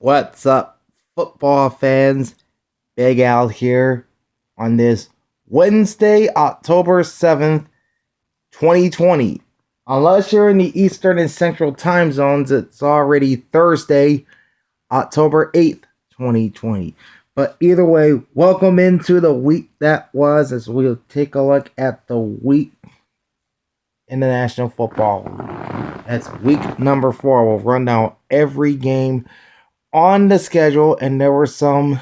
What's up, football fans? Big Al here on this Wednesday, October 7th, 2020. Unless you're in the Eastern and Central time zones, it's already Thursday, October 8th, 2020. But either way, welcome into the week that was as we'll take a look at the week in the National Football League. That's week number 4. We'll run down every game on the schedule, and there were some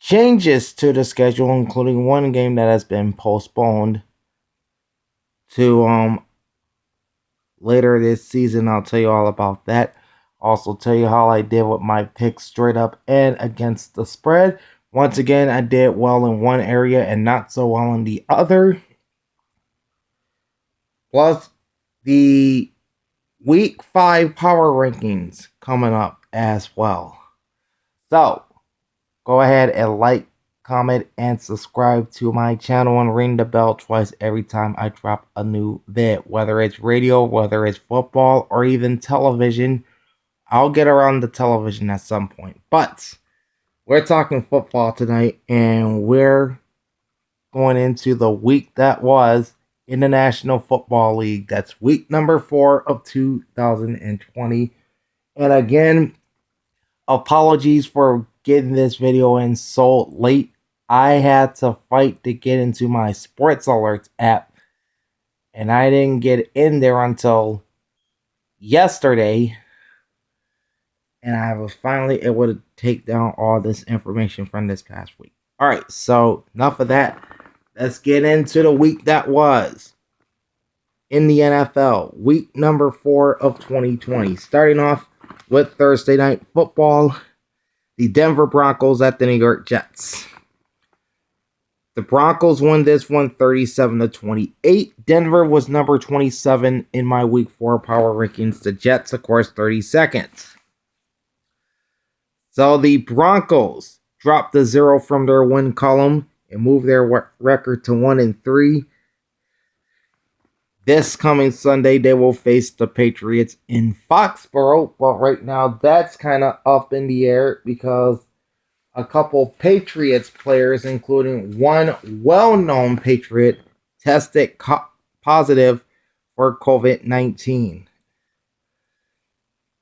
changes to the schedule, including one game that has been postponed to later this season. I'll tell you all about that. Also tell you how I did with my picks straight up and against the spread. Once again, I did well in one area and not so well in the other. Plus, the week 5 power rankings coming up as well. So, go ahead and like, comment, and subscribe to my channel and ring the bell twice every time I drop a new vid. Whether it's radio, whether it's football, or even television. I'll get around the television at some point. But we're talking football tonight, and we're going into the week that was in the National Football League. That's week number 4 of 2020. And again, apologies for getting this video in so late. I had to fight to get into my Sports Alerts app, and I didn't get in there until yesterday. And I was finally able to take down all this information from this past week. Alright, so enough of that. Let's get into the week that was in the NFL. Week number 4 of 2020. Starting off with Thursday Night Football. The Denver Broncos at the New York Jets. The Broncos won this one 37-28. Denver was number 27 in my week 4 power rankings. The Jets, of course, 32nd. So the Broncos dropped the 0 from their win column and moved their record to 1-3. This coming Sunday, they will face the Patriots in Foxborough. But right now, that's kind of up in the air because a couple Patriots players, including one well-known Patriot, tested positive for COVID-19.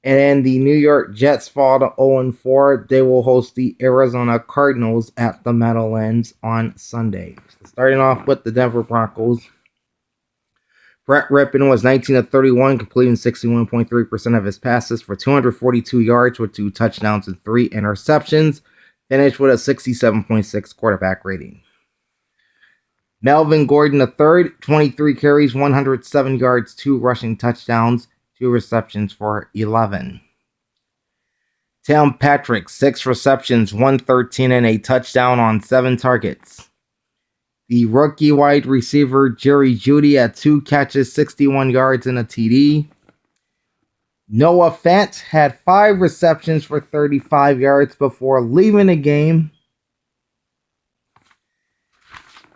And then the New York Jets fall to 0-4. They will host the Arizona Cardinals at the Meadowlands on Sunday. So starting off with the Denver Broncos. Brett Rypien was 19-31, completing 61.3% of his passes for 242 yards with 2 touchdowns and 3 interceptions. Finished with a 67.6 quarterback rating. Melvin Gordon III, 23 carries, 107 yards, 2 rushing touchdowns, 2 receptions for 11. Tim Patrick, 6 receptions, 113 and a touchdown on 7 targets. The rookie wide receiver Jerry Jeudy had 2 catches, 61 yards and a TD. Noah Fant had 5 receptions for 35 yards before leaving the game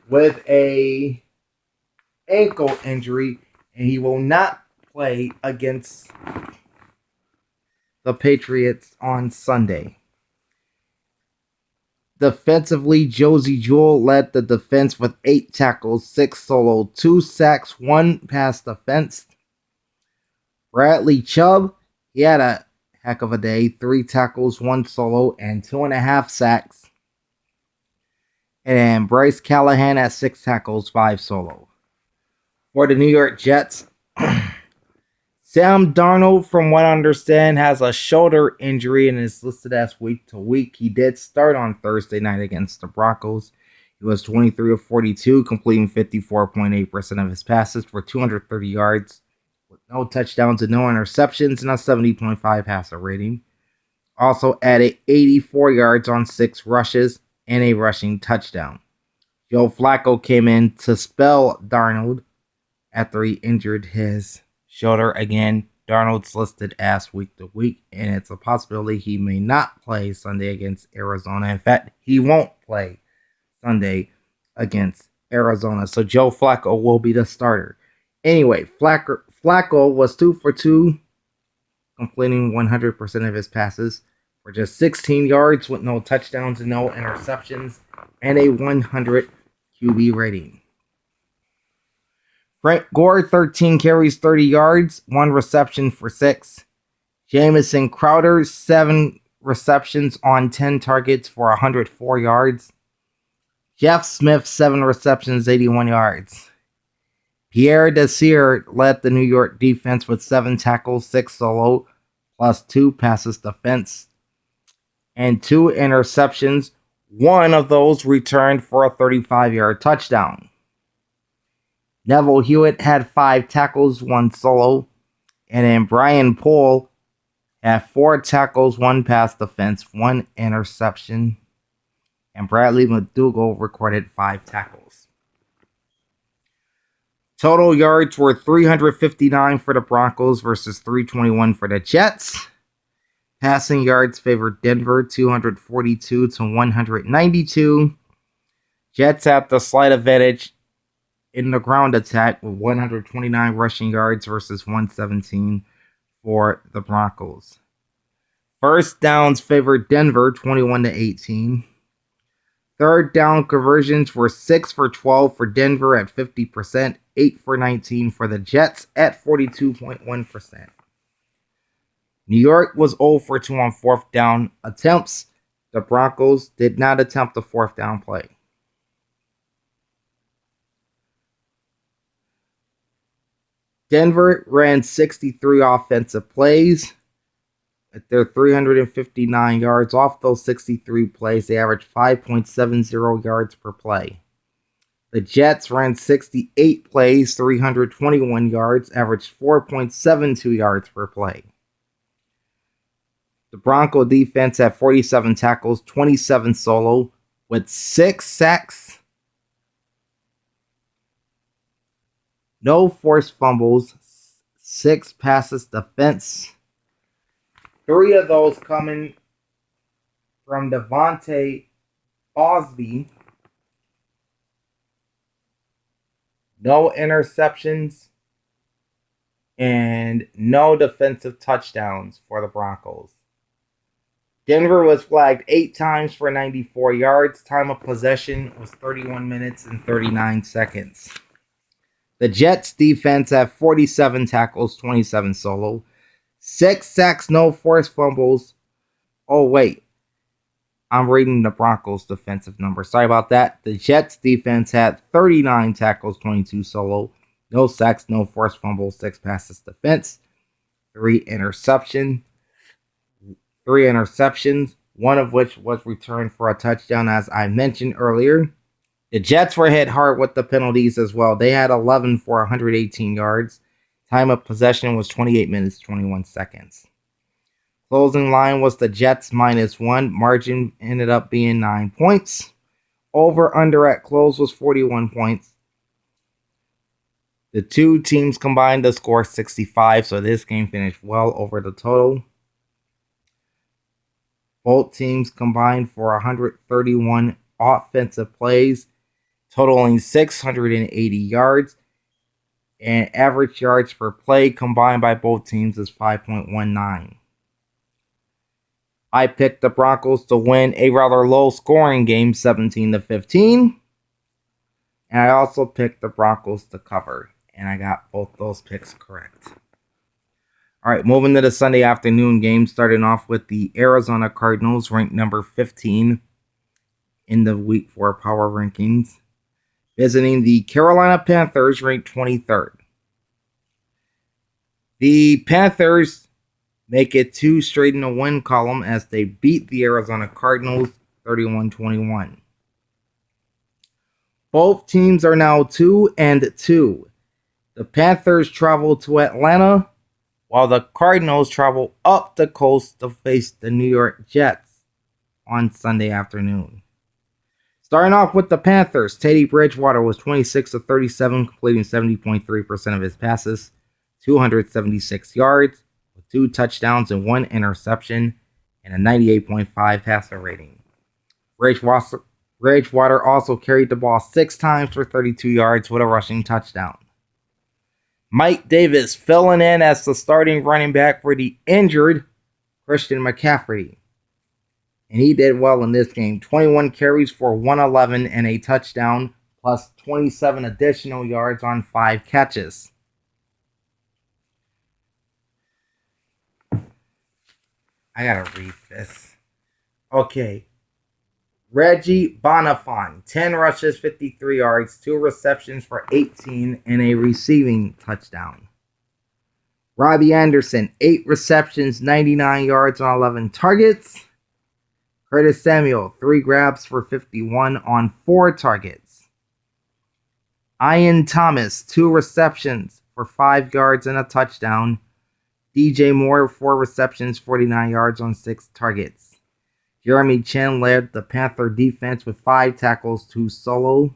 with a ankle injury, and he will not play against the Patriots on Sunday. Defensively, Josie Jewell led the defense with 8 tackles, 6 solo, 2 sacks, 1 pass defense. Bradley Chubb, he had a heck of a day, 3 tackles, 1 solo, and 2.5 sacks. And Bryce Callahan had 6 tackles, 5 solo. For the New York Jets, Sam Darnold, from what I understand, has a shoulder injury and is listed as week to week. He did start on Thursday night against the Broncos. He was 23 of 42, completing 54.8% of his passes for 230 yards, with no touchdowns and no interceptions, and a 70.5 passer rating. Also added 84 yards on 6 rushes and a rushing touchdown. Joe Flacco came in to spell Darnold after he injured his shoulder. Again, Darnold's listed as week to week, and it's a possibility he may not play Sunday against Arizona. In fact, he won't play Sunday against Arizona. So Joe Flacco will be the starter. Anyway, Flacco was 2 for 2, completing 100% of his passes for just 16 yards with no touchdowns and no interceptions, and a 100 QB rating. Frank Gore, 13 carries, 30 yards, 1 reception for 6. Jamison Crowder, 7 receptions on 10 targets for 104 yards. Jeff Smith, 7 receptions, 81 yards. Pierre Desir led the New York defense with 7 tackles, 6 solo, plus 2 passes defense, and 2 interceptions. One of those returned for a 35-yard touchdown. Neville Hewitt had 5 tackles, 1 solo, and then Brian Poole had 4 tackles, 1 pass defense, 1 interception, and Bradley McDougall recorded 5 tackles. Total yards were 359 for the Broncos versus 321 for the Jets. Passing yards favored Denver, 242 to 192. Jets had the slight advantage in the ground attack with 129 rushing yards versus 117 for the Broncos. First downs favored Denver, 21 to 18. Third down conversions were 6 for 12 for Denver at 50%, 8 for 19 for the Jets at 42.1%. New York was 0 for 2 on 4th down attempts. The Broncos did not attempt a 4th down play. Denver ran 63 offensive plays. At their 359 yards off those 63 plays, they averaged 5.70 yards per play. The Jets ran 68 plays, 321 yards, averaged 4.72 yards per play. The Bronco defense had 47 tackles, 27 solo, with 6 sacks, no forced fumbles, 6 passes defense. 3 of those coming from Devontae Osby. No interceptions and no defensive touchdowns for the Broncos. Denver was flagged 8 times for 94 yards. Time of possession was 31 minutes and 39 seconds. The Jets defense had 47 tackles, 27 solo, 6 sacks, no forced fumbles. Oh, wait. I'm reading the Broncos defensive number. Sorry about that. The Jets defense had 39 tackles, 22 solo, no sacks, no forced fumbles, 6 passes defense, 3 interceptions, one of which was returned for a touchdown, as I mentioned earlier. The Jets were hit hard with the penalties as well. They had 11 for 118 yards. Time of possession was 28 minutes, 21 seconds. Closing line was the Jets -1. Margin ended up being 9 points. Over-under at close was 41 points. The two teams combined to score 65, so this game finished well over the total. Both teams combined for 131 offensive plays, totaling 680 yards, and average yards per play combined by both teams is 5.19. I picked the Broncos to win a rather low-scoring game, 17-15, and I also picked the Broncos to cover, and I got both those picks correct. All right, moving to the Sunday afternoon game, starting off with the Arizona Cardinals, ranked number 15 in the Week 4 Power Rankings, visiting the Carolina Panthers, ranked 23rd. The Panthers make it 2 straight in the win column as they beat the Arizona Cardinals 31-21. Both teams are now 2-2. The Panthers travel to Atlanta, while the Cardinals travel up the coast to face the New York Jets on Sunday afternoon. Starting off with the Panthers, Teddy Bridgewater was 26 of 37, completing 70.3% of his passes, 276 yards, with 2 touchdowns and 1 interception, and a 98.5 passer rating. Bridgewater also carried the ball 6 times for 32 yards with a rushing touchdown. Mike Davis filling in as the starting running back for the injured Christian McCaffrey. And he did well in this game. 21 carries for 111 and a touchdown, plus 27 additional yards on 5 catches. I gotta read this. Okay. Reggie Bonnafon, 10 rushes, 53 yards, 2 receptions for 18, and a receiving touchdown. Robbie Anderson, 8 receptions, 99 yards on 11 targets. Curtis Samuel, 3 grabs for 51 on 4 targets. Ian Thomas, 2 receptions for 5 yards and a touchdown. DJ Moore, 4 receptions, 49 yards on 6 targets. Jeremy Chinn led the Panther defense with 5 tackles, 2 solo.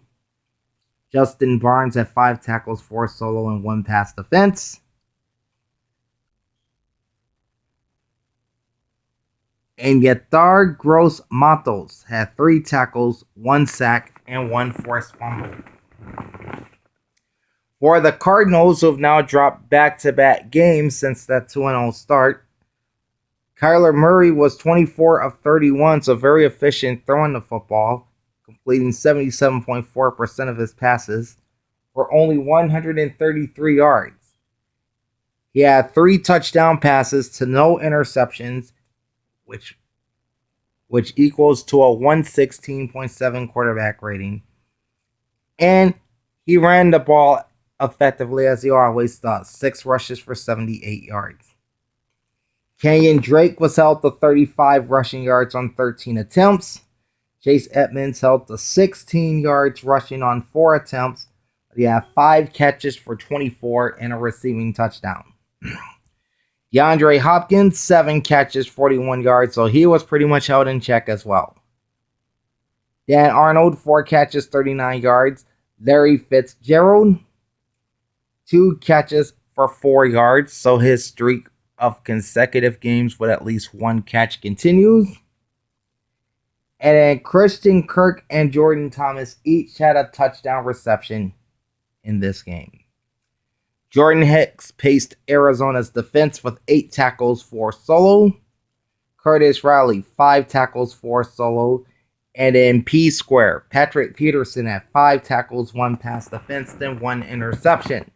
Justin Barnes had 5 tackles, 4 solo, and 1 pass defense. And Yetur Gross-Matos had 3 tackles, 1 sack, and 1 forced fumble. For the Cardinals, who have now dropped back-to-back games since that 2-0 start, Kyler Murray was 24 of 31, so very efficient throwing the football, completing 77.4% of his passes for only 133 yards. He had 3 touchdown passes to no interceptions, which equals to a 116.7 quarterback rating. And he ran the ball effectively, as he always does. 6 rushes for 78 yards. Kenyon Drake was held to 35 rushing yards on 13 attempts. Chase Edmonds held to 16 yards rushing on 4 attempts. But he had 5 catches for 24 and a receiving touchdown. DeAndre Hopkins, 7 catches, 41 yards, so he was pretty much held in check as well. Dan Arnold, 4 catches, 39 yards. Larry Fitzgerald, 2 catches for 4 yards, so his streak of consecutive games with at least 1 catch continues. And then Christian Kirk and Jordan Thomas each had a touchdown reception in this game. Jordan Hicks paced Arizona's defense with 8 tackles, 4 solo. Curtis Riley, 5 tackles, 4 solo. And then P Square, Patrick Peterson had 5 tackles, 1 pass defense, then 1 interception.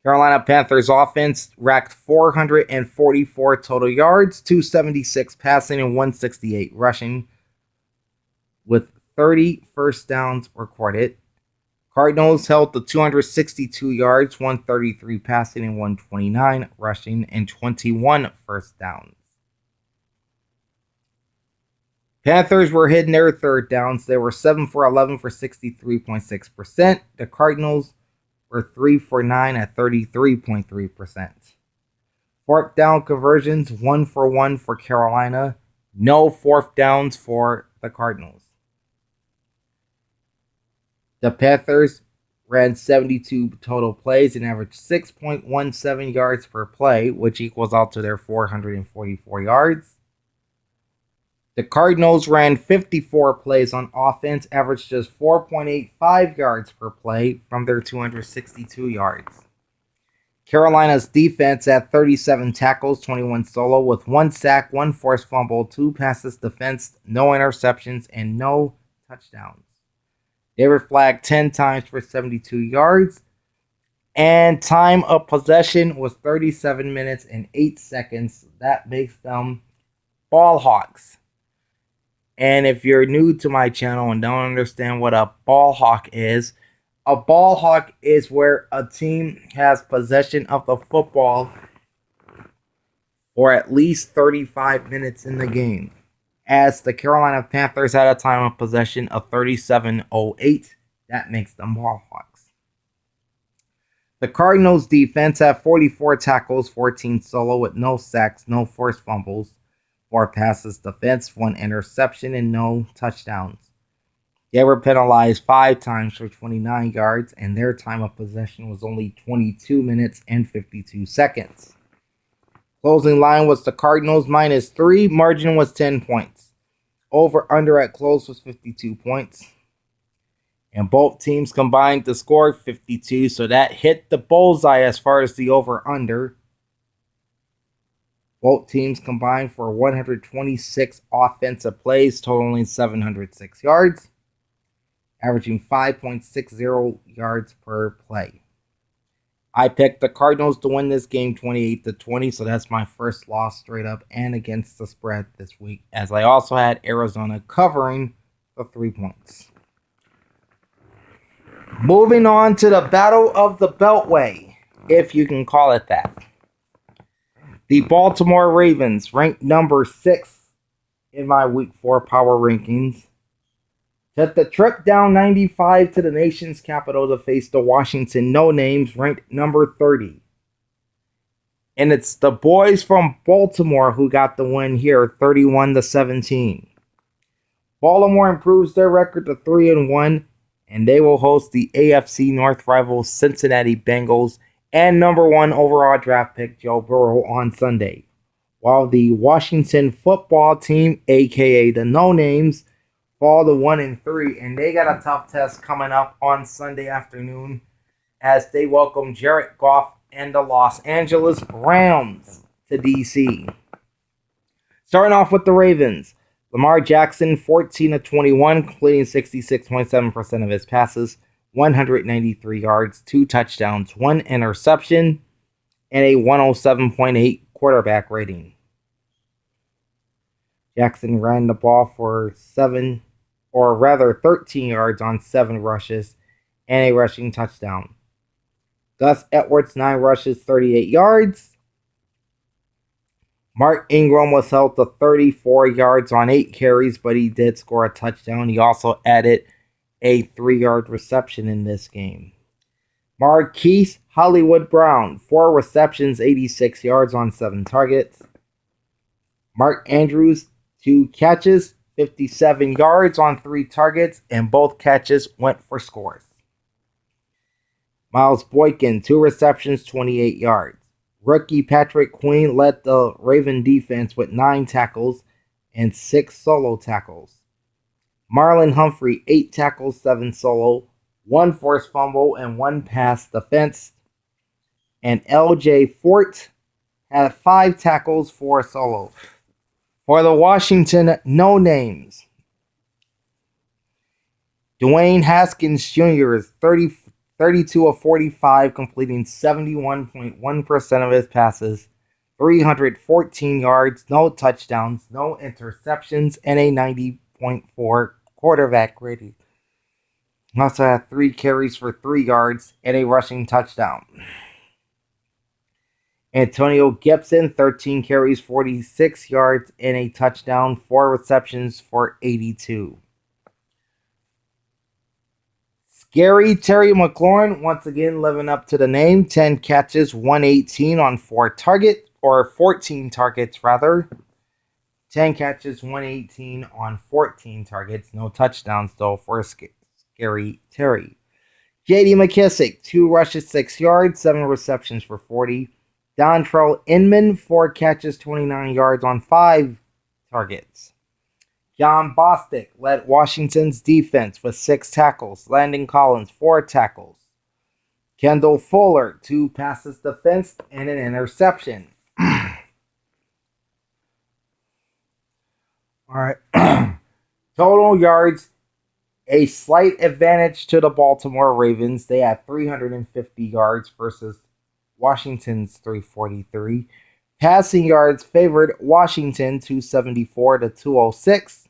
Carolina Panthers offense racked 444 total yards, 276 passing, and 168 rushing, with 30 first downs recorded. Cardinals held to 262 yards, 133 passing, and 129 rushing, and 21 first downs. Panthers were hitting their third downs. They were 7 for 11 for 63.6%. The Cardinals were 3 for 9 at 33.3%. Fourth down conversions, 1 for 1 for Carolina. No fourth downs for the Cardinals. The Panthers ran 72 total plays and averaged 6.17 yards per play, which equals out to their 444 yards. The Cardinals ran 54 plays on offense, averaged just 4.85 yards per play from their 262 yards. Carolina's defense had 37 tackles, 21 solo, with 1 sack, 1 forced fumble, 2 passes defensed, no interceptions, and no touchdowns. They were flagged 10 times for 72 yards, and time of possession was 37 minutes and 8 seconds. That makes them ball hawks. And if you're new to my channel and don't understand what a ball hawk is where a team has possession of the football for at least 35 minutes in the game. As the Carolina Panthers had a time of possession of 37:08, that makes them ball hawks. The Cardinals defense had 44 tackles, 14 solo, with no sacks, no forced fumbles, 4 passes defense, 1 interception, and no touchdowns. They were penalized 5 times for 29 yards, and their time of possession was only 22 minutes and 52 seconds. Closing line was the Cardinals -3. Margin was 10 points. Over-under at close was 52 points. And both teams combined to score 52, so that hit the bullseye as far as the over-under. Both teams combined for 126 offensive plays, totaling 706 yards, averaging 5.60 yards per play. I picked the Cardinals to win this game 28-20, so that's my first loss straight up and against the spread this week, as I also had Arizona covering the 3 points. Moving on to the Battle of the Beltway, if you can call it that. The Baltimore Ravens, ranked number 6 in my Week 4 power rankings, took the trip down 95 to the nation's capital to face the Washington No-Names, ranked number 30. And it's the boys from Baltimore who got the win here, 31-17. Baltimore improves their record to 3-1, and they will host the AFC North rivals Cincinnati Bengals and number 1 overall draft pick Joe Burrow on Sunday. While the Washington football team, aka the No-Names, fall to 1-3, and they got a tough test coming up on Sunday afternoon as they welcome Jared Goff and the Los Angeles Rams to DC. Starting off with the Ravens, Lamar Jackson, 14-21, completing 66.7% of his passes, 193 yards, 2 touchdowns, 1 interception, and a 107.8 quarterback rating. Jackson ran the ball for 13 yards on 7 rushes and a rushing touchdown. Gus Edwards, 9 rushes, 38 yards. Mark Ingram was held to 34 yards on 8 carries, but he did score a touchdown. He also added a 3-yard reception in this game. Marquise Hollywood Brown, 4 receptions, 86 yards on 7 targets. Mark Andrews, 2 catches, 57 yards on 3 targets, and both catches went for scores. Miles Boykin, 2 receptions, 28 yards. Rookie Patrick Queen led the Raven defense with 9 tackles and 6 solo tackles. Marlon Humphrey, 8 tackles, 7 solo, 1 forced fumble, and 1 pass defense. And LJ Fort had 5 tackles, 4 solo. For the Washington No-Names, Dwayne Haskins Jr. is 32 of 45, completing 71.1% of his passes, 314 yards, no touchdowns, no interceptions, and a 90.4 quarterback rating. He also had 3 carries for 3 yards and a rushing touchdown. Antonio Gibson, 13 carries, 46 yards, and a touchdown, 4 receptions for 82. Scary Terry McLaurin, once again living up to the name, 10 catches, 118 on 14 targets rather. 10 catches, 118 on 14 targets, no touchdowns though for Scary Terry. J.D. McKissick, 2 rushes, 6 yards, 7 receptions for 40. Dontrell Inman, 4 catches, 29 yards on 5 targets. John Bostic led Washington's defense with 6 tackles. Landon Collins, 4 tackles. Kendall Fuller, 2 passes defense and an interception. All right. Total yards, a slight advantage to the Baltimore Ravens. They had 350 yards versus Washington's 343. Passing yards favored Washington 274-206.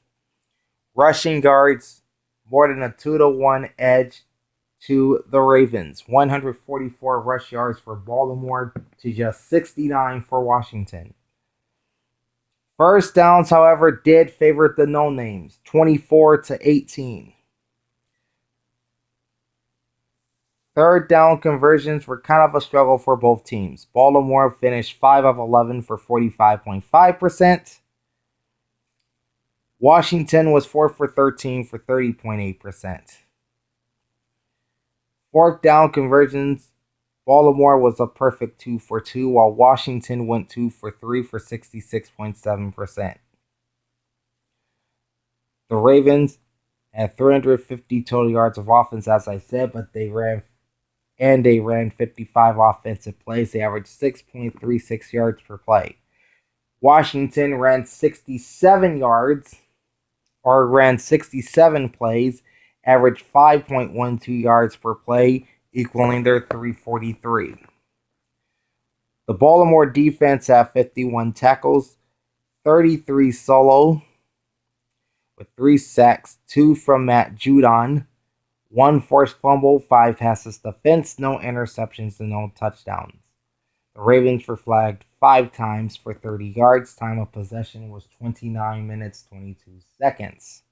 Rushing yards more than a 2-1 edge to the Ravens. 144 rush yards for Baltimore to just 69 for Washington. First downs, however, did favor the No-Names, 24-18. Third down conversions were kind of a struggle for both teams. Baltimore finished 5 of 11 for 45.5%. Washington was 4 for 13 for 30.8%. Fourth down conversions, Baltimore was a perfect 2 for 2, while Washington went 2 for 3 for 66.7%. The Ravens had 350 total yards of offense, as I said, but they ran 55 offensive plays. They averaged 6.36 yards per play. Washington ran 67 yards, or ran 67 plays, averaged 5.12 yards per play, equaling their 343. The Baltimore defense had 51 tackles, 33 solo, with 3 sacks, 2 from Matt Judon, 1 forced fumble, 5 passes defense, no interceptions, and no touchdowns. The Ravens were flagged 5 times for 30 yards. Time of possession was 29 minutes, 22 seconds.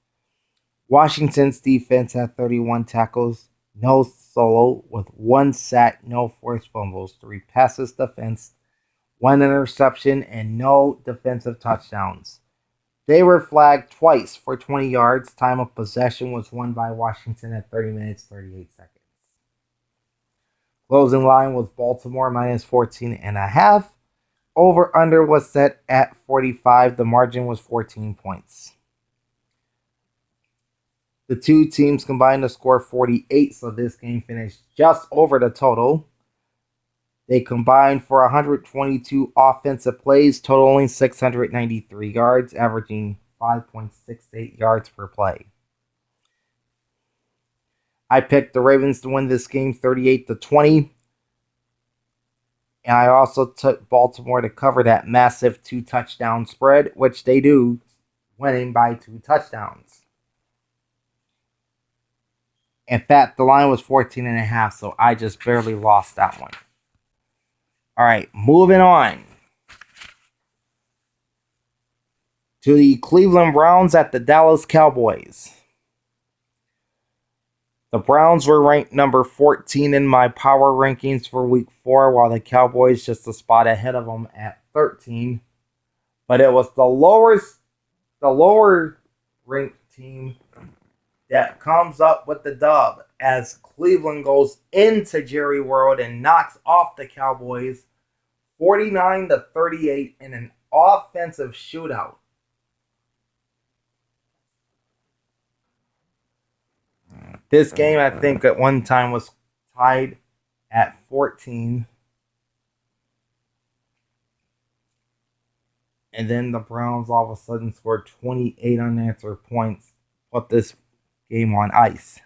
Washington's defense had 31 tackles, no solo, with 1 sack, no forced fumbles, 3 passes defense, 1 interception, and no defensive touchdowns. They were flagged twice for 20 yards. Time of possession was won by Washington at 30 minutes, 38 seconds. Closing line was Baltimore minus 14.5. Over-under was set at 45. The margin was 14 points. The two teams combined to score 48, so this game finished just over the total. They combined for 122 offensive plays, totaling 693 yards, averaging 5.68 yards per play. I picked the Ravens to win this game 38-20. And I also took Baltimore to cover that massive 2-touchdown spread, which they do, winning by 2 touchdowns. In fact, the line was 14.5, so I just barely lost that one. All right, moving on to the Cleveland Browns at the Dallas Cowboys. The Browns were ranked number 14 in my power rankings for week 4, while the Cowboys just a spot ahead of them at 13. But it was the lower ranked team that comes up with the dub as Cleveland goes into Jerry World and knocks off the Cowboys 49-38 in an offensive shootout. This game, I think, at one time was tied at 14. And then the Browns all of a sudden scored 28 unanswered points, put this game on ice.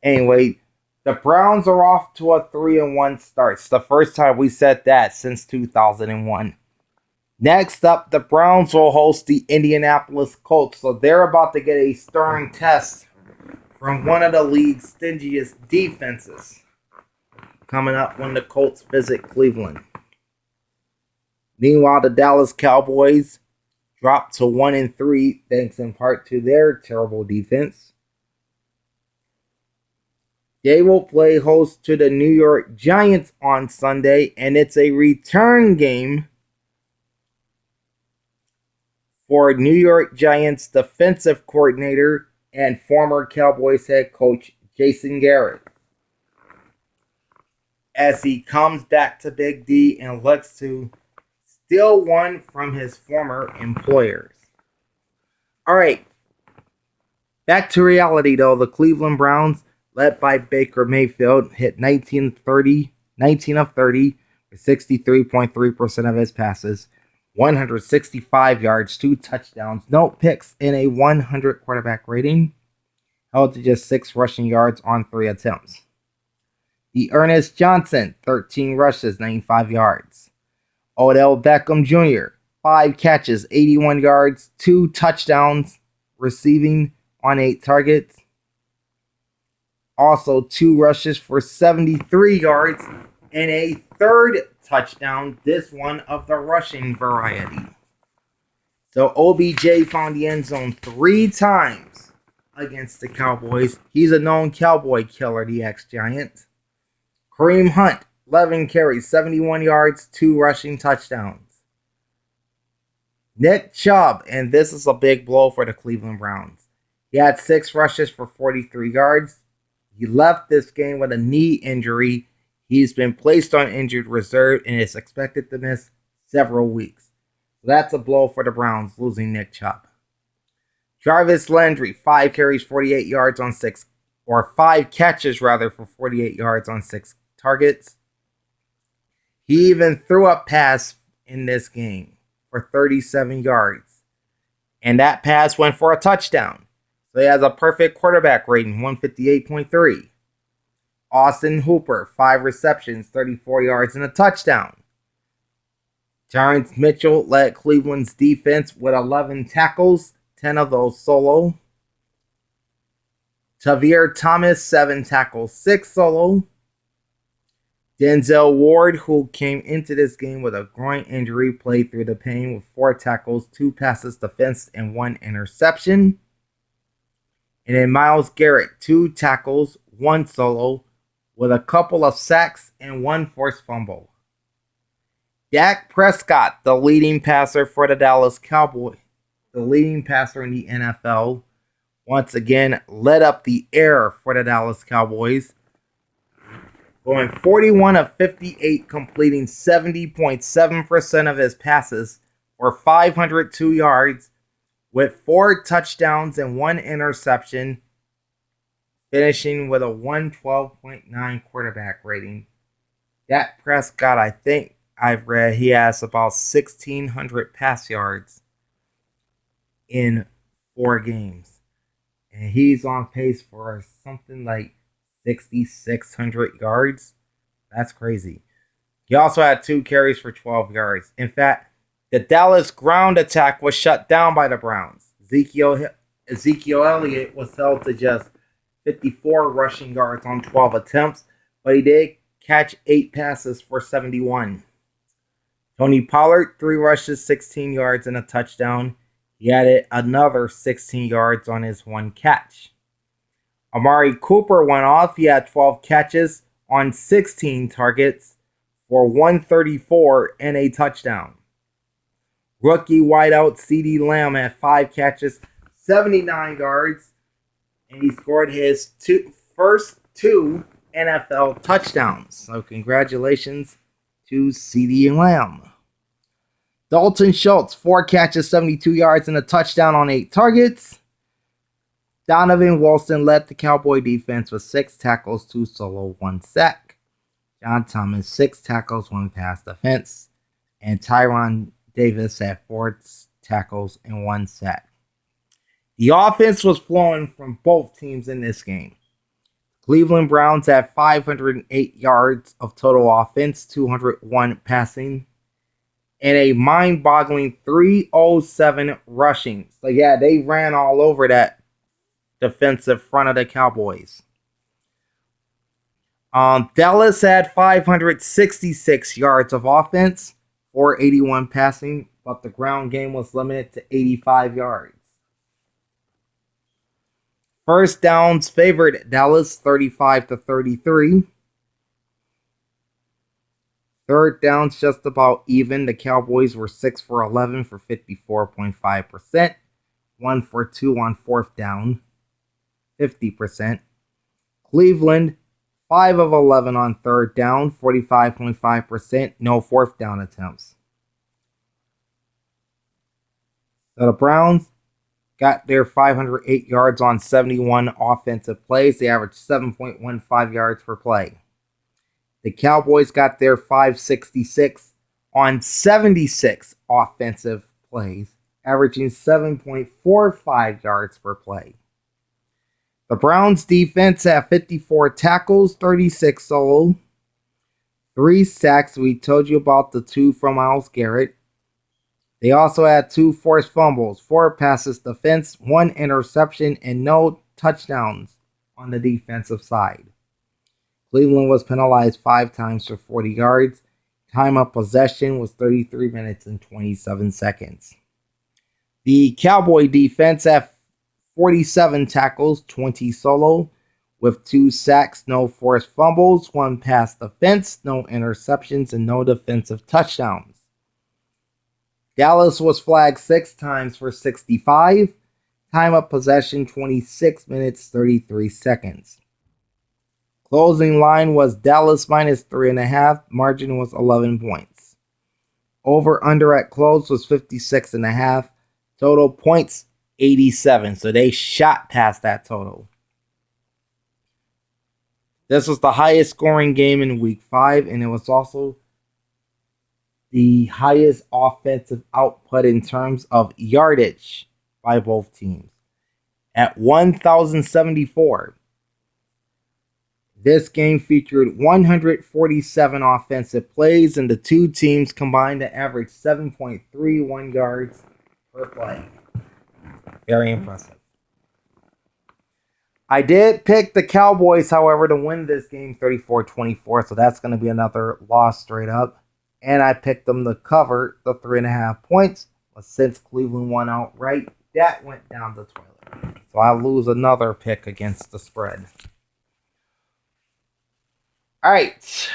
Anyway, the Browns are off to a 3-1 start. It's the first time we said that since 2001. Next up, the Browns will host the Indianapolis Colts. So they're about to get a stirring test from one of the league's stingiest defenses coming up when the Colts visit Cleveland. Meanwhile, the Dallas Cowboys dropped to 1-3 thanks in part to their terrible defense. They will play host to the New York Giants on Sunday, and it's a return game for New York Giants defensive coordinator and former Cowboys head coach Jason Garrett, as he comes back to Big D and looks to steal one from his former employers. All right, back to reality though. The Cleveland Browns, led by Baker Mayfield, hit 19 of 30 with 63.3% of his passes, 165 yards, 2 touchdowns, no picks in a 100 quarterback rating, held to just 6 rushing yards on 3 attempts. Ernest Johnson, 13 rushes, 95 yards. Odell Beckham Jr., 5 catches, 81 yards, 2 touchdowns, receiving on 8 targets. Also 2 rushes for 73 yards and a 3rd touchdown, this one of the rushing variety. So OBJ found the end zone 3 times against the Cowboys. He's a known Cowboy killer, the ex-Giant. Kareem Hunt, 11 carries, 71 yards, 2 rushing touchdowns. Nick Chubb, and this is a big blow for the Cleveland Browns. He had 6 rushes for 43 yards. He left this game with a knee injury. He's been placed on injured reserve and is expected to miss several weeks. So that's a blow for the Browns, losing Nick Chubb. Jarvis Landry, 5 carries, 48 yards on 6, or 5 catches rather, for 48 yards on 6 targets. He even threw a pass in this game for 37 yards. And that pass went for a touchdown. So he has a perfect quarterback rating, 158.3. Austin Hooper, 5 receptions, 34 yards, and a touchdown. Terrence Mitchell led Cleveland's defense with 11 tackles, 10 of those solo. Tavierre Thomas, 7 tackles, 6 solo. Denzel Ward, who came into this game with a groin injury, played through the pain with 4 tackles, 2 passes defense, and 1 interception. And then Myles Garrett, 2 tackles, 1 solo, with a couple of sacks and 1 forced fumble. Dak Prescott, the leading passer for the Dallas Cowboys, the leading passer in the NFL, once again led up the air for the Dallas Cowboys, going 41 of 58, completing 70.7% of his passes for 502 yards, with 4 touchdowns and 1 interception, finishing with a 112.9 quarterback rating. Dak Prescott, I think I've read he has about 1,600 pass yards in 4 games. And he's on pace for something like 6,600 yards. That's crazy. He also had 2 carries for 12 yards. In fact, the Dallas ground attack was shut down by the Browns. Ezekiel Elliott was held to just 54 rushing yards on 12 attempts, but he did catch 8 passes for 71. Tony Pollard, 3 rushes, 16 yards, and a touchdown. He added another 16 yards on his 1 catch. Amari Cooper went off. He had 12 catches on 16 targets for 134 and a touchdown. Rookie wideout CeeDee Lamb had 5 catches, 79 yards, and he scored his first 2 NFL touchdowns. So congratulations to CeeDee Lamb. Dalton Schultz, 4 catches, 72 yards, and a touchdown on 8 targets. Donovan Wilson led the Cowboy defense with 6 tackles, 2 solo, 1 sack. John Thomas, 6 tackles, 1 pass defense. And Tyron Davis had 4 tackles and 1 sack. The offense was flowing from both teams in this game. Cleveland Browns had 508 yards of total offense, 201 passing, and a mind-boggling 307 rushing. So yeah, they ran all over that defensive front of the Cowboys. Dallas had 566 yards of offense, 481 passing, but the ground game was limited to 85 yards. First downs favored Dallas 35-33. Third downs just about even. The Cowboys were 6 for 11 for 54.5%. 1 for 2 on 4th down, 50%. Cleveland, 5 of 11 on 3rd down, 45.5%. No 4th down attempts. So the Browns got their 508 yards on 71 offensive plays. They averaged 7.15 yards per play. The Cowboys got their 566 on 76 offensive plays, averaging 7.45 yards per play. The Browns defense had 54 tackles, 36 solo, 3 sacks. We told you about the 2 from Myles Garrett. They also had 2 forced fumbles, 4 passes defense, 1 interception, and no touchdowns on the defensive side. Cleveland was penalized 5 times for 40 yards. Time of possession was 33 minutes and 27 seconds. The Cowboy defense had 47 tackles, 20 solo, with 2 sacks, no forced fumbles, 1 pass defense, no interceptions, and no defensive touchdowns. Dallas was flagged 6 times for 65. Time of possession 26 minutes 33 seconds. Closing line was Dallas minus 3.5. Margin was 11 points. Over under at close was 56.5. Total points 87. So they shot past that total. This was the highest scoring game in week 5, and it was also the highest offensive output in terms of yardage by both teams at 1,074. This game featured 147 offensive plays, and the two teams combined to average 7.31 yards per play. Very impressive. I did pick the Cowboys, however, to win this game 34-24, so that's going to be another loss straight up. And I picked them to cover the 3.5 points, but since Cleveland won outright, that went down the toilet. So I'll lose another pick against the spread. All right.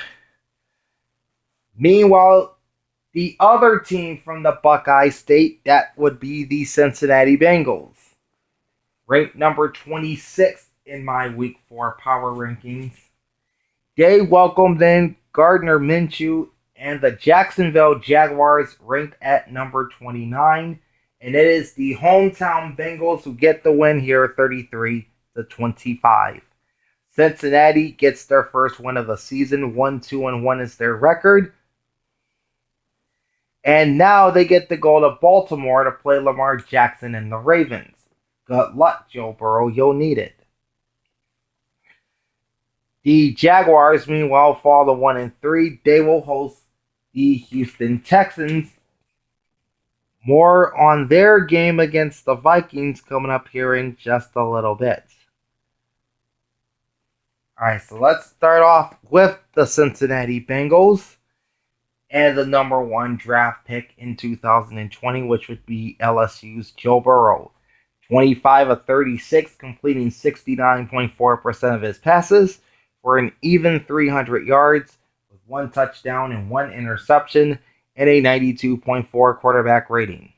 Meanwhile, the other team from the Buckeye State, that would be the Cincinnati Bengals. Ranked number 26 in my Week 4 power rankings. They welcomed in Gardner Minshew and the Jacksonville Jaguars, ranked at number 29. And it is the hometown Bengals who get the win here, 33-25. Cincinnati gets their first win of the season. 1-2-1 is their record. And now they get to go to Baltimore to play Lamar Jackson and the Ravens. Good luck, Joe Burrow. You'll need it. The Jaguars, meanwhile, fall to 1-3. They will host the Houston Texans. More on their game against the Vikings coming up here in just a little bit. Alright, so let's start off with the Cincinnati Bengals and the number 1 draft pick in 2020, which would be LSU's Joe Burrow. 25 of 36, completing 69.4% of his passes for an even 300 yards with 1 touchdown and 1 interception and a 92.4 quarterback rating.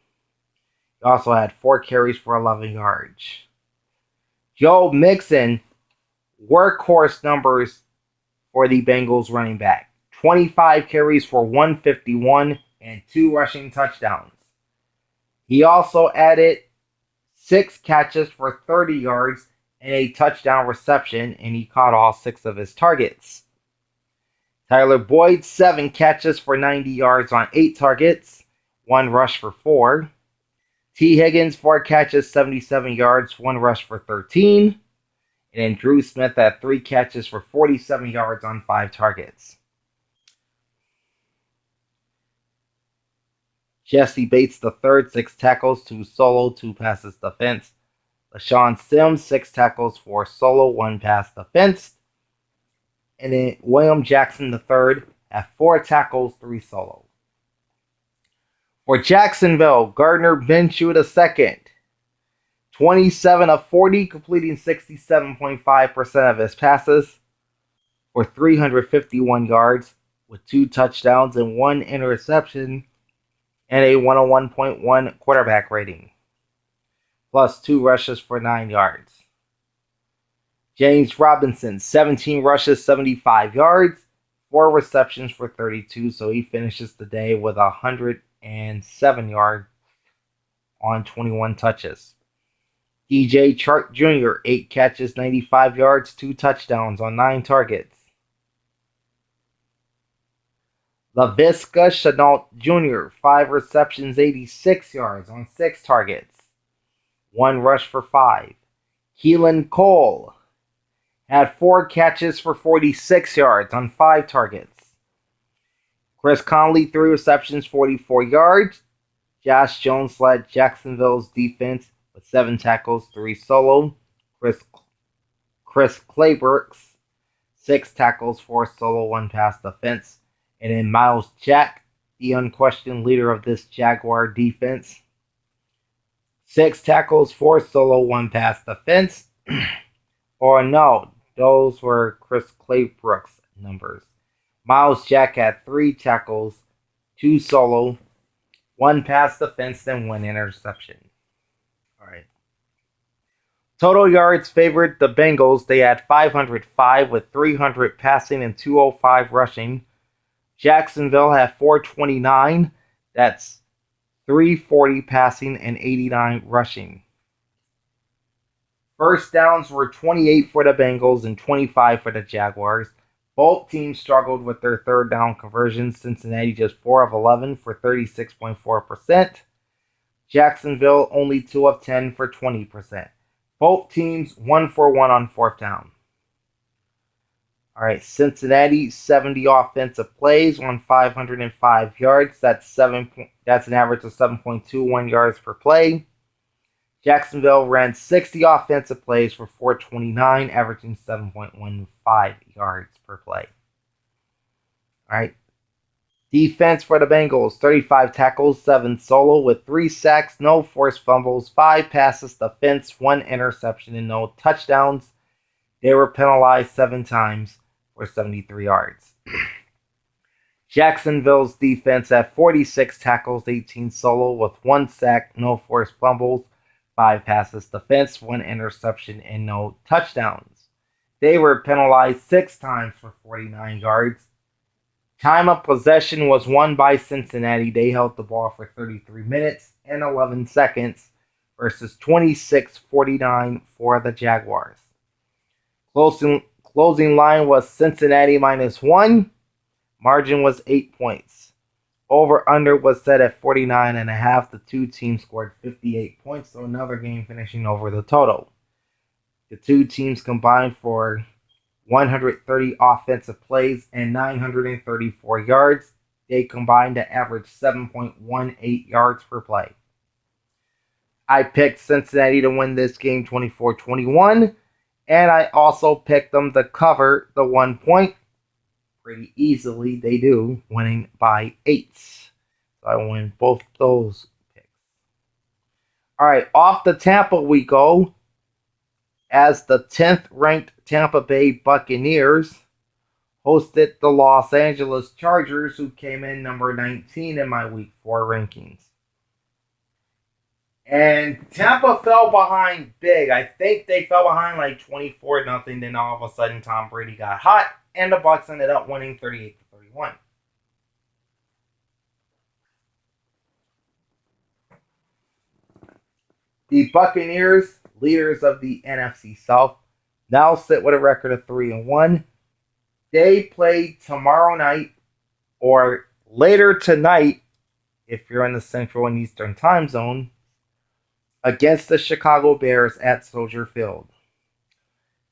He also had 4 carries for 11 yards. Joe Mixon, workhorse numbers for the Bengals running back. 25 carries for 151 and 2 rushing touchdowns. He also added 6 catches for 30 yards and a touchdown reception, and he caught all 6 of his targets. Tyler Boyd, 7 catches for 90 yards on 8 targets, 1 rush for 4. T. Higgins, 4 catches, 77 yards, 1 rush for 13. And then Drew Smith had 3 catches for 47 yards on 5 targets. Jesse Bates III, 6 tackles, 2 solo, 2 passes defense. LaShawn Sims, 6 tackles, 4 solo, 1 pass defense. And then William Jackson III had 4 tackles, 3 solo. For Jacksonville, Gardner Minshew II, 27 of 40, completing 67.5% of his passes for 351 yards with 2 touchdowns and 1 interception and a 101.1 quarterback rating, plus 2 rushes for 9 yards. James Robinson, 17 rushes, 75 yards, 4 receptions for 32, so he finishes the day with 107 yards on 21 touches. DJ Chark Jr., 8 catches, 95 yards, 2 touchdowns on 9 targets. Laviska Shenault Jr., 5 receptions, 86 yards on 6 targets, 1 rush for 5. Keelan Cole had 4 catches for 46 yards on 5 targets. Chris Conley, 3 receptions, 44 yards. Josh Jones led Jacksonville's defense with 7 tackles, 3 solo. Chris Claybrooks, 6 tackles, 4 solo, 1 pass defense. And then Miles Jack, the unquestioned leader of this Jaguar defense, 6 tackles, 4 solo, 1 pass defense. Or no, those were Chris Claybrooks' numbers. Miles Jack had 3 tackles, 2 solo, 1 pass defense, and 1 interception. Alright. Total yards favored the Bengals. They had 505 with 300 passing and 205 rushing. Jacksonville had 429. That's 340 passing and 89 rushing. First downs were 28 for the Bengals and 25 for the Jaguars. Both teams struggled with their third down conversions. Cincinnati just 4 of 11 for 36.4%. Jacksonville only 2 of 10 for 20%. Both teams 1 for 1 on fourth down. All right, Cincinnati 70 offensive plays on 505 yards. That's an average of 7.21 yards per play. Jacksonville ran 60 offensive plays for 429, averaging 7.15 yards per play. All right. Defense for the Bengals, 35 tackles, 7 solo with 3 sacks, no forced fumbles, 5 passes defense, 1 interception, and no touchdowns. They were penalized 7 times for 73 yards. Jacksonville's defense had 46 tackles, 18 solo with 1 sack, no forced fumbles, 5 passes defense, 1 interception, and no touchdowns. They were penalized 6 times for 49 yards. Time of possession was won by Cincinnati. They held the ball for 33 minutes and 11 seconds versus 26-49 for the Jaguars. Closing line was Cincinnati -1. Margin was 8 points. Over-under was set at 49.5. The two teams scored 58 points, so another game finishing over the total. The two teams combined for 130 offensive plays and 934 yards. They combined to average 7.18 yards per play. I picked Cincinnati to win this game 24-21, and I also picked them to cover the 1 point. Pretty easily, they do, winning by 8. So I win both those picks. All right, off to Tampa we go, as the 10th ranked Tampa Bay Buccaneers hosted the Los Angeles Chargers, who came in number 19 in my Week 4 rankings. And Tampa fell behind big. I think they fell behind like 24-0. Then all of a sudden Tom Brady got hot, and the Bucs ended up winning 38-31. The Buccaneers, leaders of the NFC South, now sit with a record of 3-1. They play tomorrow night, or later tonight, if you're in the Central and Eastern time zone, against the Chicago Bears at Soldier Field.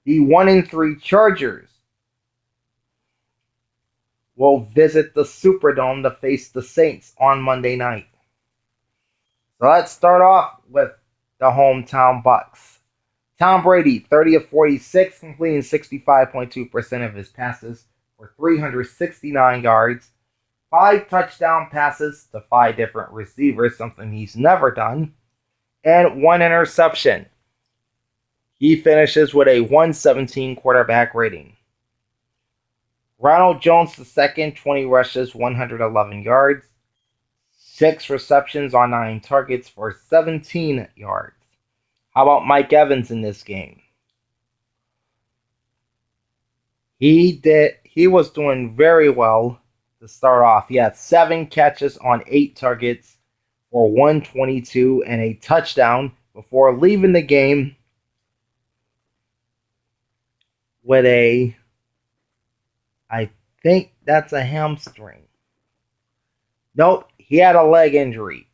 The 1-3 Chargers will visit the Superdome to face the Saints on Monday night. So let's start off with the hometown Bucs. Tom Brady, 30 of 46, completing 65.2% of his passes for 369 yards, 5 touchdown passes to 5 different receivers, something he's never done, and 1 interception. He finishes with a 117 quarterback rating. Ronald Jones II, 20 rushes, 111 yards, 6 receptions on 9 targets for 17 yards. How about Mike Evans in this game? He was doing very well to start off. He had 7 catches on 8 targets for 122 and a touchdown before leaving the game with I think that's a hamstring. Nope, he had a leg injury,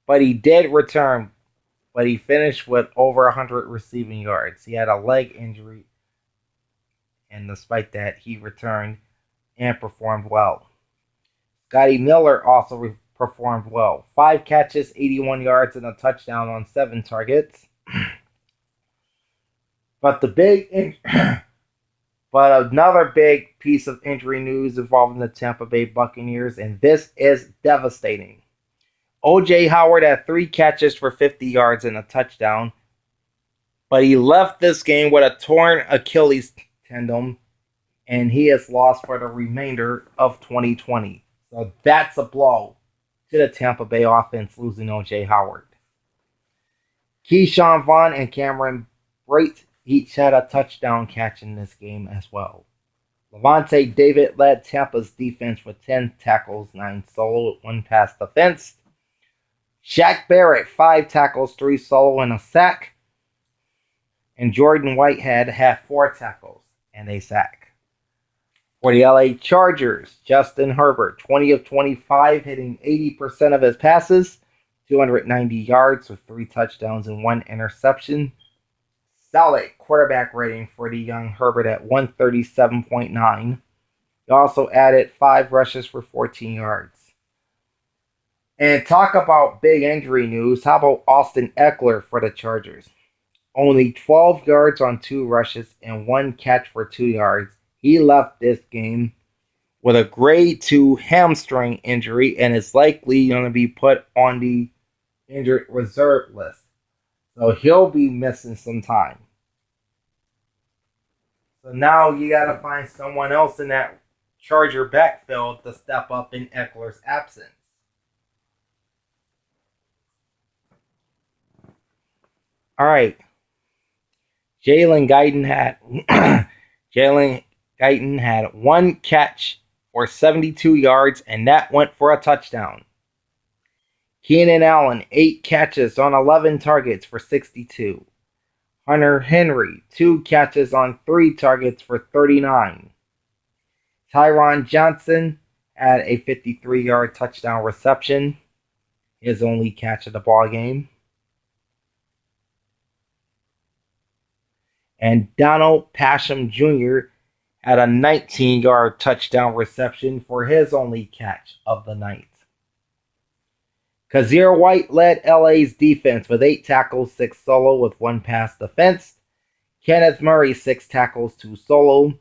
but he did return. But he finished with over 100 receiving yards. He had a leg injury, and despite that, he returned and performed well. Scotty Miller also performed well. 5 catches, 81 yards, and a touchdown on 7 targets. But another big piece of injury news involving the Tampa Bay Buccaneers, and this is devastating. O.J. Howard had 3 catches for 50 yards and a touchdown, but he left this game with a torn Achilles tendon, and he is lost for the remainder of 2020. So that's a blow to the Tampa Bay offense, losing O.J. Howard. Keyshawn Vaughn and Cameron Brate each had a touchdown catch in this game as well. Levante David led Tampa's defense with 10 tackles, 9 solo, 1 pass defense. Shaq Barrett, 5 tackles, 3 solo, and a sack. And Jordan Whitehead had 4 tackles and a sack. For the LA Chargers, Justin Herbert, 20 of 25, hitting 80% of his passes, 290 yards with 3 touchdowns and 1 interception. Solid quarterback rating for the young Herbert at 137.9. He also added 5 rushes for 14 yards. And talk about big injury news. How about Austin Ekeler for the Chargers? Only 12 yards on 2 rushes and 1 catch for 2 yards. He left this game with a grade 2 hamstring injury and is likely going to be put on the injured reserve list. So he'll be missing some time. So now you got to find someone else in that Charger backfield to step up in Ekeler's absence. All right. Jalen Guyton had 1 catch for 72 yards, and that went for a touchdown. Keenan Allen, 8 catches on 11 targets for 62. Hunter Henry, 2 catches on 3 targets for 39. Tyron Johnson had a 53-yard touchdown reception, his only catch of the ball game. And Donald Pasham Jr. had a 19-yard touchdown reception for his only catch of the night. Kazir White led LA's defense with 8 tackles, 6 solo with 1 pass defense. Kenneth Murray, 6 tackles, 2 solo.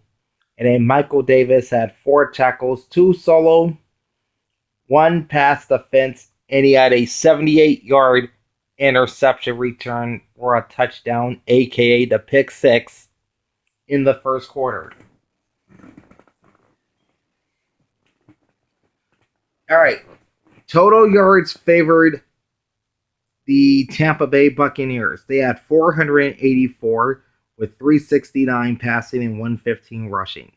And then Michael Davis had 4 tackles, 2 solo, 1 pass defense, and he had a 78-yard interception return for a touchdown, aka the pick 6, in the first quarter. All right. Total yards favored the Tampa Bay Buccaneers. They had 484 with 369 passing and 115 rushing.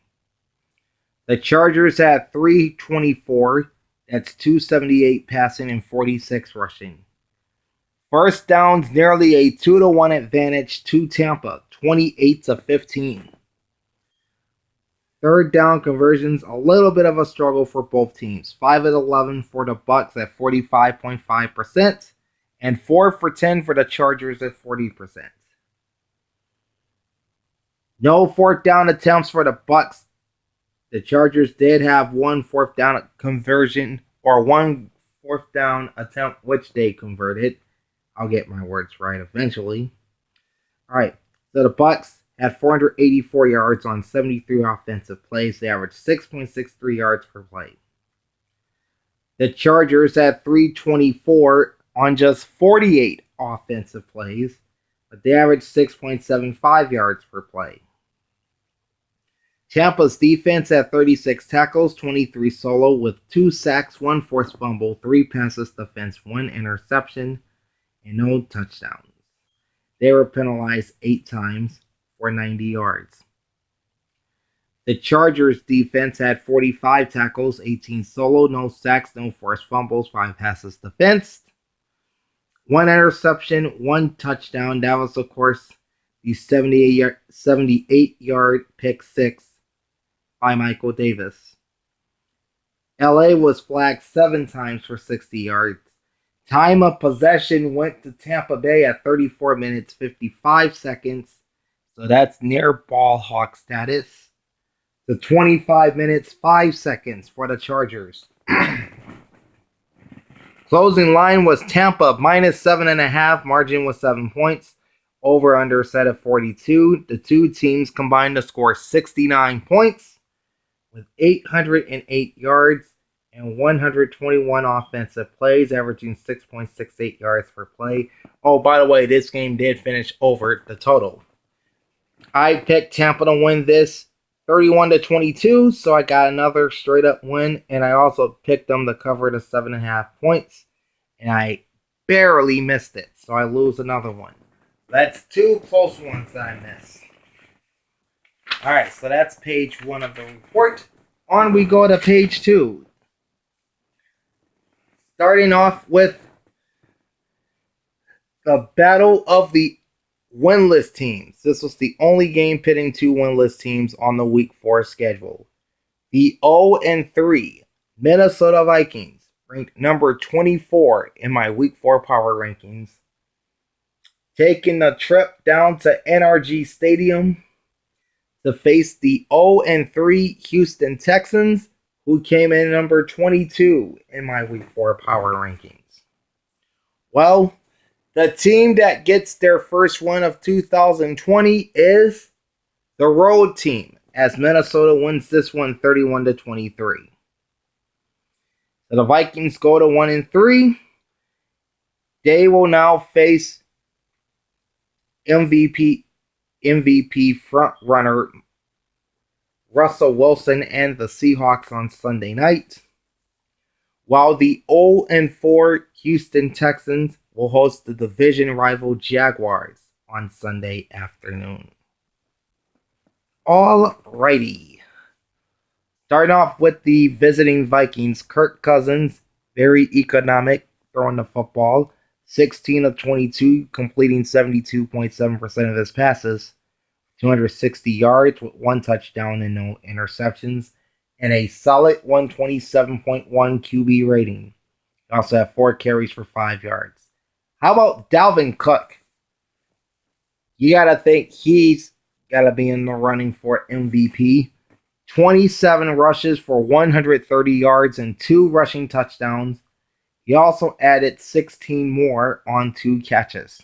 The Chargers had 324. That's 278 passing and 46 rushing. First downs, nearly a 2-1 advantage to Tampa, 28-15. Third down conversions, a little bit of a struggle for both teams. 5 of 11 for the Bucs at 45.5%, and 4 for 10 for the Chargers at 40%. No 4th down attempts for the Bucs. The Chargers did have 1 4th down conversion, or 1 4th down attempt, which they converted. I'll get my words right eventually. All right, so the Bucs had 484 yards on 73 offensive plays. They averaged 6.63 yards per play. The Chargers had 324 on just 48 offensive plays, but they averaged 6.75 yards per play. Tampa's defense had 36 tackles, 23 solo, with 2 sacks, 1 forced fumble, 3 passes defense, 1 interception, and no touchdowns. They were penalized 8 times for 90 yards. The Chargers defense had 45 tackles, 18 solo, no sacks, no forced fumbles, 5 passes defensed, 1 interception, 1 touchdown. That was, of course, the 78-yard pick 6 by Michael Davis. LA was flagged 7 times for 60 yards. Time of possession went to Tampa Bay at 34 minutes, 55 seconds. So that's near ball hawk status. The 25 minutes, 5 seconds for the Chargers. Closing line was Tampa minus 7.5. Margin was 7 points. Over under set at 42. The two teams combined to score 69 points with 808 yards and 121 offensive plays, averaging 6.68 yards per play. Oh, by the way, this game did finish over the total. I picked Tampa to win this 31-22, so I got another straight up win, and I also picked them to cover the 7.5 points, and I barely missed it, so I lose another one. That's 2 close ones that I missed. Alright, so that's page 1 of the report. On we go to page 2. Starting off with the battle of the winless teams. This was the only game pitting 2 winless teams on the week 4 schedule. The 0-3 Minnesota Vikings, ranked number 24 in my Week 4 power rankings, taking a trip down to NRG Stadium to face the 0-3 Houston Texans, who came in number 22 in my Week 4 power rankings. Well, the team that gets their first win of 2020 is the road team, as Minnesota wins this one 31-23. So the Vikings go to 1-3. They will now face MVP front runner Russell Wilson and the Seahawks on Sunday night, while the 0-4 Houston Texans will host the division rival Jaguars on Sunday afternoon. Alrighty. Starting off with the visiting Vikings, Kirk Cousins, very economic throwing the football, 16 of 22, completing 72.7% of his passes, 260 yards with 1 touchdown and no interceptions, and a solid 127.1 QB rating. He also had 4 carries for 5 yards. How about Dalvin Cook? You got to think he's got to be in the running for MVP. 27 rushes for 130 yards and 2 rushing touchdowns. He also added 16 more on 2 catches.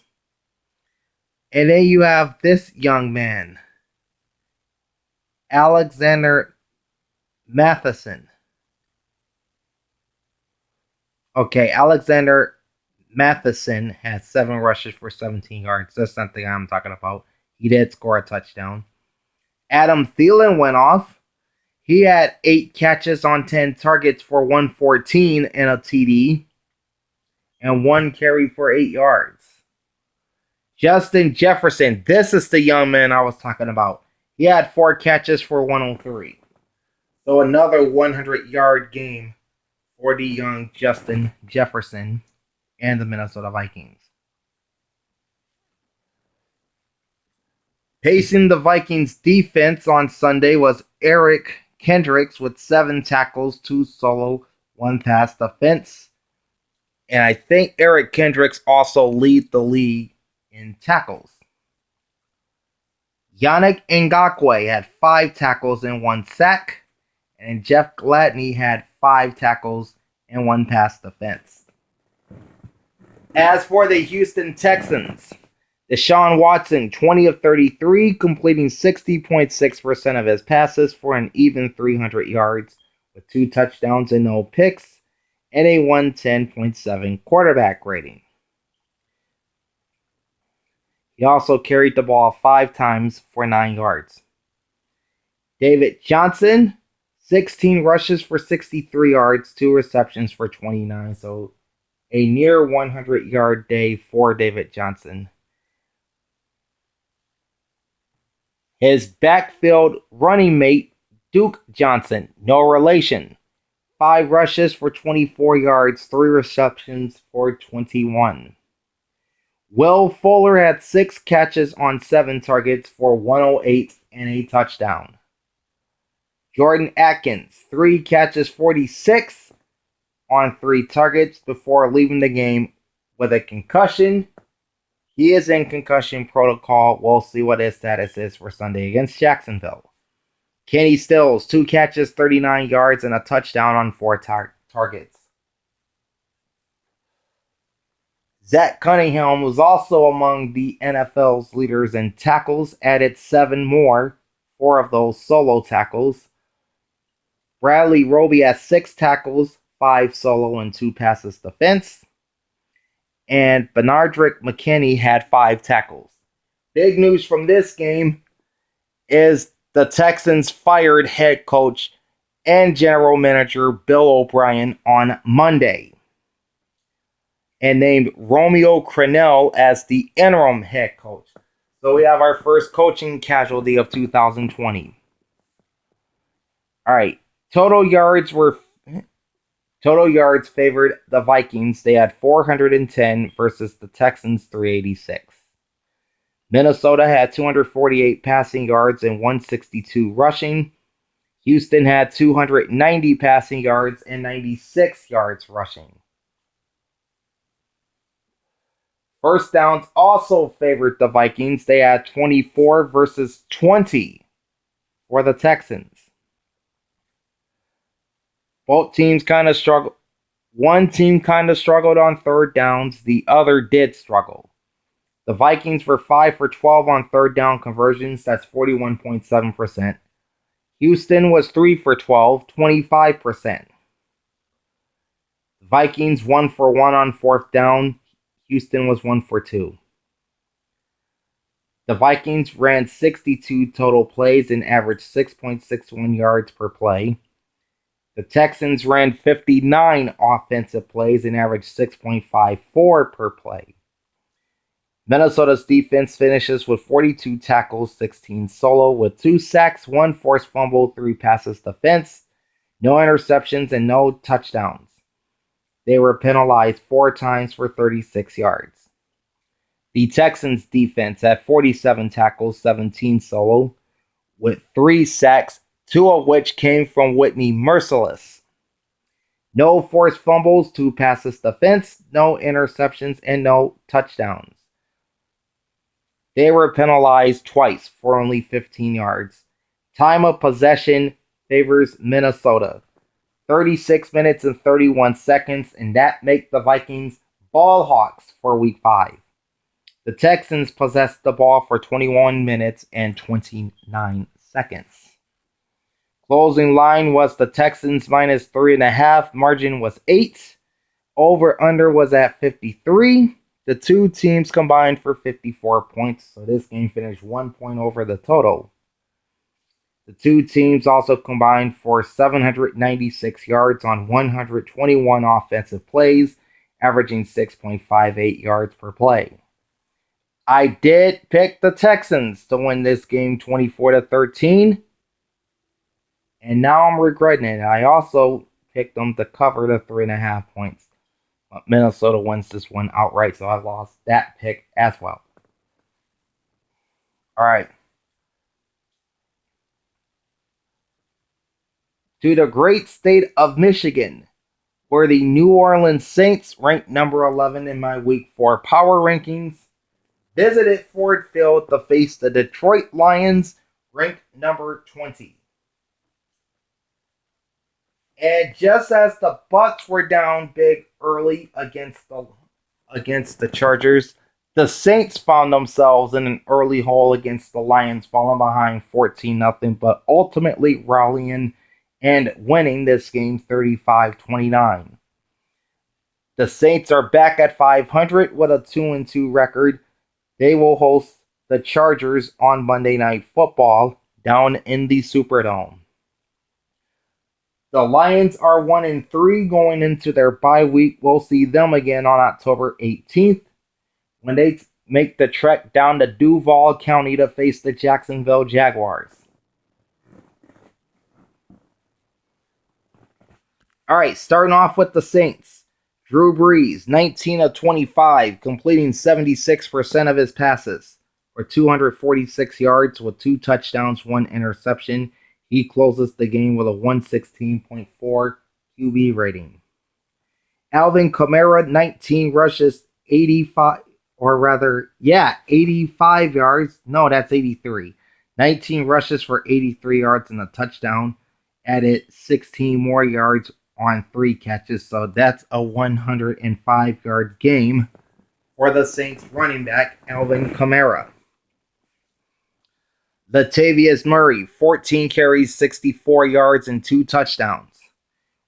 And then you have this young man, Alexander Mattison. Okay, Alexander Mattison had 7 rushes for 17 yards. That's not the guy I'm talking about. He did score a touchdown. Adam Thielen went off. He had 8 catches on 10 targets for 114 and a TD, and 1 carry for 8 yards. Justin Jefferson, this is the young man I was talking about. He had 4 catches for 103. So another 100-yard game for the young Justin Jefferson and the Minnesota Vikings. Pacing the Vikings defense on Sunday was Eric Kendricks with 7 tackles, 2 solo, 1 pass defense. And I think Eric Kendricks also lead the league in tackles. Yannick Ngakoue had 5 tackles and 1 sack. And Jeff Gladney had 5 tackles and 1 pass defense. As for the Houston Texans, Deshaun Watson, 20 of 33, completing 60.6% of his passes for an even 300 yards, with 2 touchdowns and no picks, and a 110.7 quarterback rating. He also carried the ball 5 times for 9 yards. David Johnson, 16 rushes for 63 yards, 2 receptions for 29, so a near 100-yard day for David Johnson. His backfield running mate, Duke Johnson, no relation, 5 rushes for 24 yards, 3 receptions for 21. Will Fuller had 6 catches on 7 targets for 108 and a touchdown. Jordan Atkins, 3 catches, 46 on 3 targets before leaving the game with a concussion. He is in concussion protocol. We'll see what his status is for Sunday against Jacksonville. Kenny Stills, 2 catches, 39 yards, and a touchdown on 4 targets. Zach Cunningham was also among the NFL's leaders in tackles, added 7 more, 4 of those solo tackles. Bradley Roby has 6 tackles, 5 solo, and 2 passes defense. And Benardrick McKinney had 5 tackles. Big news from this game is the Texans fired head coach and general manager Bill O'Brien on Monday and named Romeo Crennel as the interim head coach. So we have our first coaching casualty of 2020. All right, total yards favored the Vikings. They had 410 versus the Texans 386. Minnesota had 248 passing yards and 162 rushing. Houston had 290 passing yards and 96 yards rushing. First downs also favored the Vikings. They had 24 versus 20 for the Texans. Both teams kind of struggled. One team kind of struggled on third downs. The other did struggle. The Vikings were 5 for 12 on third down conversions. That's 41.7%. Houston was 3 for 12, 25%. The Vikings 1 for 1 on fourth down. Houston was 1 for 2. The Vikings ran 62 total plays and averaged 6.61 yards per play. The Texans ran 59 offensive plays and averaged 6.54 per play. Minnesota's defense finishes with 42 tackles, 16 solo, with 2 sacks, 1 forced fumble, 3 passes defense, no interceptions, and no touchdowns. They were penalized 4 times for 36 yards. The Texans' defense had 47 tackles, 17 solo, with 3 sacks, 2 of which came from Whitney Mercilus. No forced fumbles, 2 passes defense, no interceptions, and no touchdowns. They were penalized twice for only 15 yards. Time of possession favors Minnesota. 36 minutes and 31 seconds, and that makes the Vikings ball hawks for week 5. The Texans possessed the ball for 21 minutes and 29 seconds. Closing line was the Texans minus 3.5. Margin was 8. Over-under was at 53. The two teams combined for 54 points, so this game finished 1 point over the total. The two teams also combined for 796 yards on 121 offensive plays, averaging 6.58 yards per play. I did pick the Texans to win this game 24-13, and now I'm regretting it. I also picked them to cover the 3.5 points. But Minnesota wins this one outright, so I lost that pick as well. All right. To the great state of Michigan, where the New Orleans Saints, ranked number 11 in my Week 4 power rankings, visited Ford Field to face the Detroit Lions, ranked number 20. And just as the Bucs were down big early against the Chargers, the Saints found themselves in an early hole against the Lions, falling behind 14-0, but ultimately rallying and winning this game 35-29. The Saints are back at 500 with a 2-2 record. They will host the Chargers on Monday Night Football down in the Superdome. The Lions are 1-3 going into their bye week. We'll see them again on October 18th when they make the trek down to Duval County to face the Jacksonville Jaguars. All right, starting off with the Saints. Drew Brees, 19 of 25, completing 76% of his passes for 246 yards with 2 touchdowns, 1 interception. He closes the game with a 116.4 QB rating. Alvin Kamara, 19 rushes, 85 yards. No, that's 83. 19 rushes for 83 yards and a touchdown. Added 16 more yards on 3 catches. So that's a 105-yard game for the Saints running back, Alvin Kamara. Latavius Murray, 14 carries, 64 yards, and 2 touchdowns.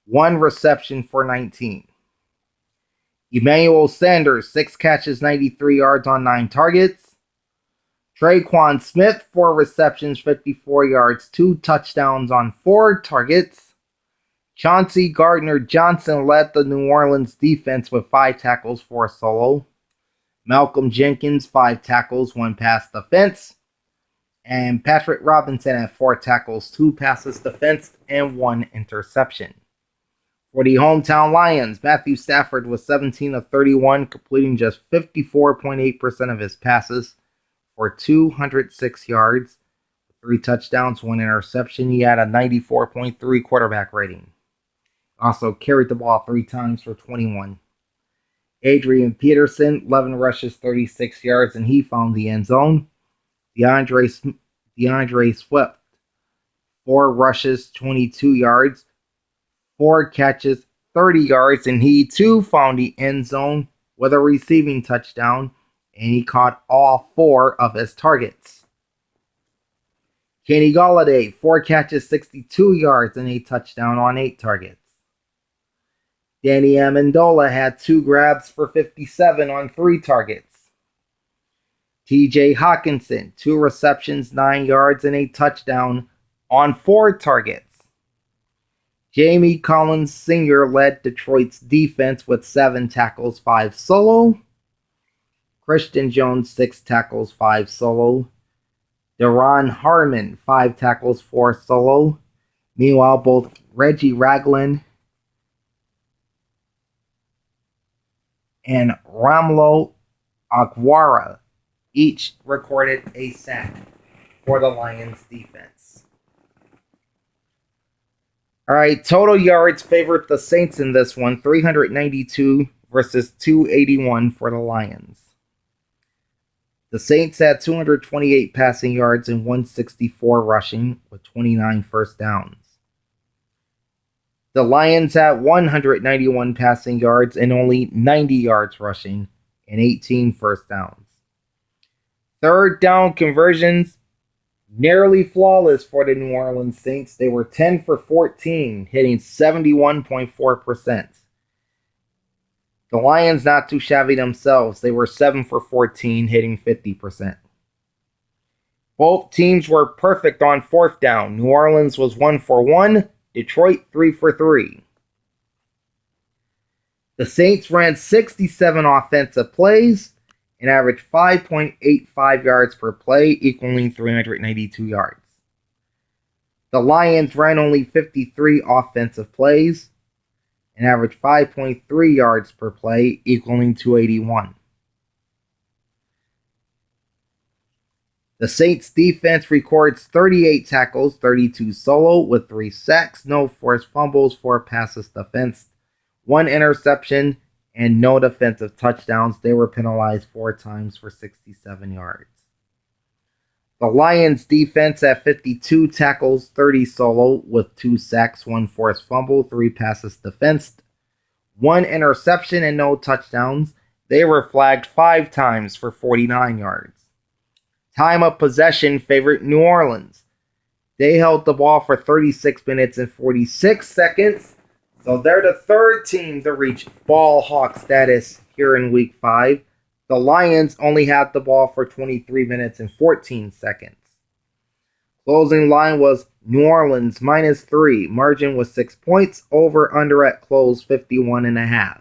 1 reception for 19. Emmanuel Sanders, 6 catches, 93 yards on 9 targets. Traquan Smith, 4 receptions, 54 yards, 2 touchdowns on 4 targets. Chauncey Gardner-Johnson led the New Orleans defense with 5 tackles, 4 solo. Malcolm Jenkins, 5 tackles, 1 pass defense. And Patrick Robinson had 4 tackles, 2 passes defense, and 1 interception. For the hometown Lions, Matthew Stafford was 17 of 31, completing just 54.8% of his passes for 206 yards, 3 touchdowns, 1 interception. He had a 94.3 quarterback rating. Also carried the ball 3 times for 21. Adrian Peterson, 11 rushes, 36 yards, and he found the end zone. DeAndre Swift, 4 rushes, 22 yards, 4 catches, 30 yards, and he too found the end zone with a receiving touchdown, and he caught all 4 of his targets. Kenny Golladay, 4 catches, 62 yards, and a touchdown on 8 targets. Danny Amendola had 2 grabs for 57 on 3 targets. TJ Hawkinson, 2 receptions, 9 yards, and a touchdown on 4 targets. Jamie Collins Sr. led Detroit's defense with 7 tackles, 5 solo. Christian Jones, 6 tackles, 5 solo. Deron Harmon, 5 tackles, 4 solo. Meanwhile, both Reggie Ragland and Ramlo Aguara each recorded a sack for the Lions defense. Alright, total yards favored the Saints in this one, 392 versus 281 for the Lions. The Saints had 228 passing yards and 164 rushing with 29 first downs. The Lions had 191 passing yards and only 90 yards rushing and 18 first downs. Third down conversions, nearly flawless for the New Orleans Saints. They were 10 for 14, hitting 71.4%. The Lions not too shabby themselves. They were 7 for 14, hitting 50%. Both teams were perfect on 4th down. New Orleans was 1 for 1. Detroit 3 for 3. The Saints ran 67 offensive plays and averaged 5.85 yards per play, equaling 392 yards. The Lions ran only 53 offensive plays and averaged 5.3 yards per play, equaling 281. The Saints defense records 38 tackles, 32 solo, with 3 sacks, no forced fumbles, 4 passes defensed, 1 interception, and no defensive touchdowns. They were penalized 4 times for 67 yards. The Lions defense had 52 tackles, 30 solo, with 2 sacks, 1 forced fumble, 3 passes defensed, 1 interception, and no touchdowns. They were flagged 5 times for 49 yards. Time of possession favored New Orleans. They held the ball for 36 minutes and 46 seconds. So they're the 3rd team to reach ball hawk status here in Week 5. The Lions only had the ball for 23 minutes and 14 seconds. Closing line was New Orleans -3. Margin was 6 points. Over under at close 51.5.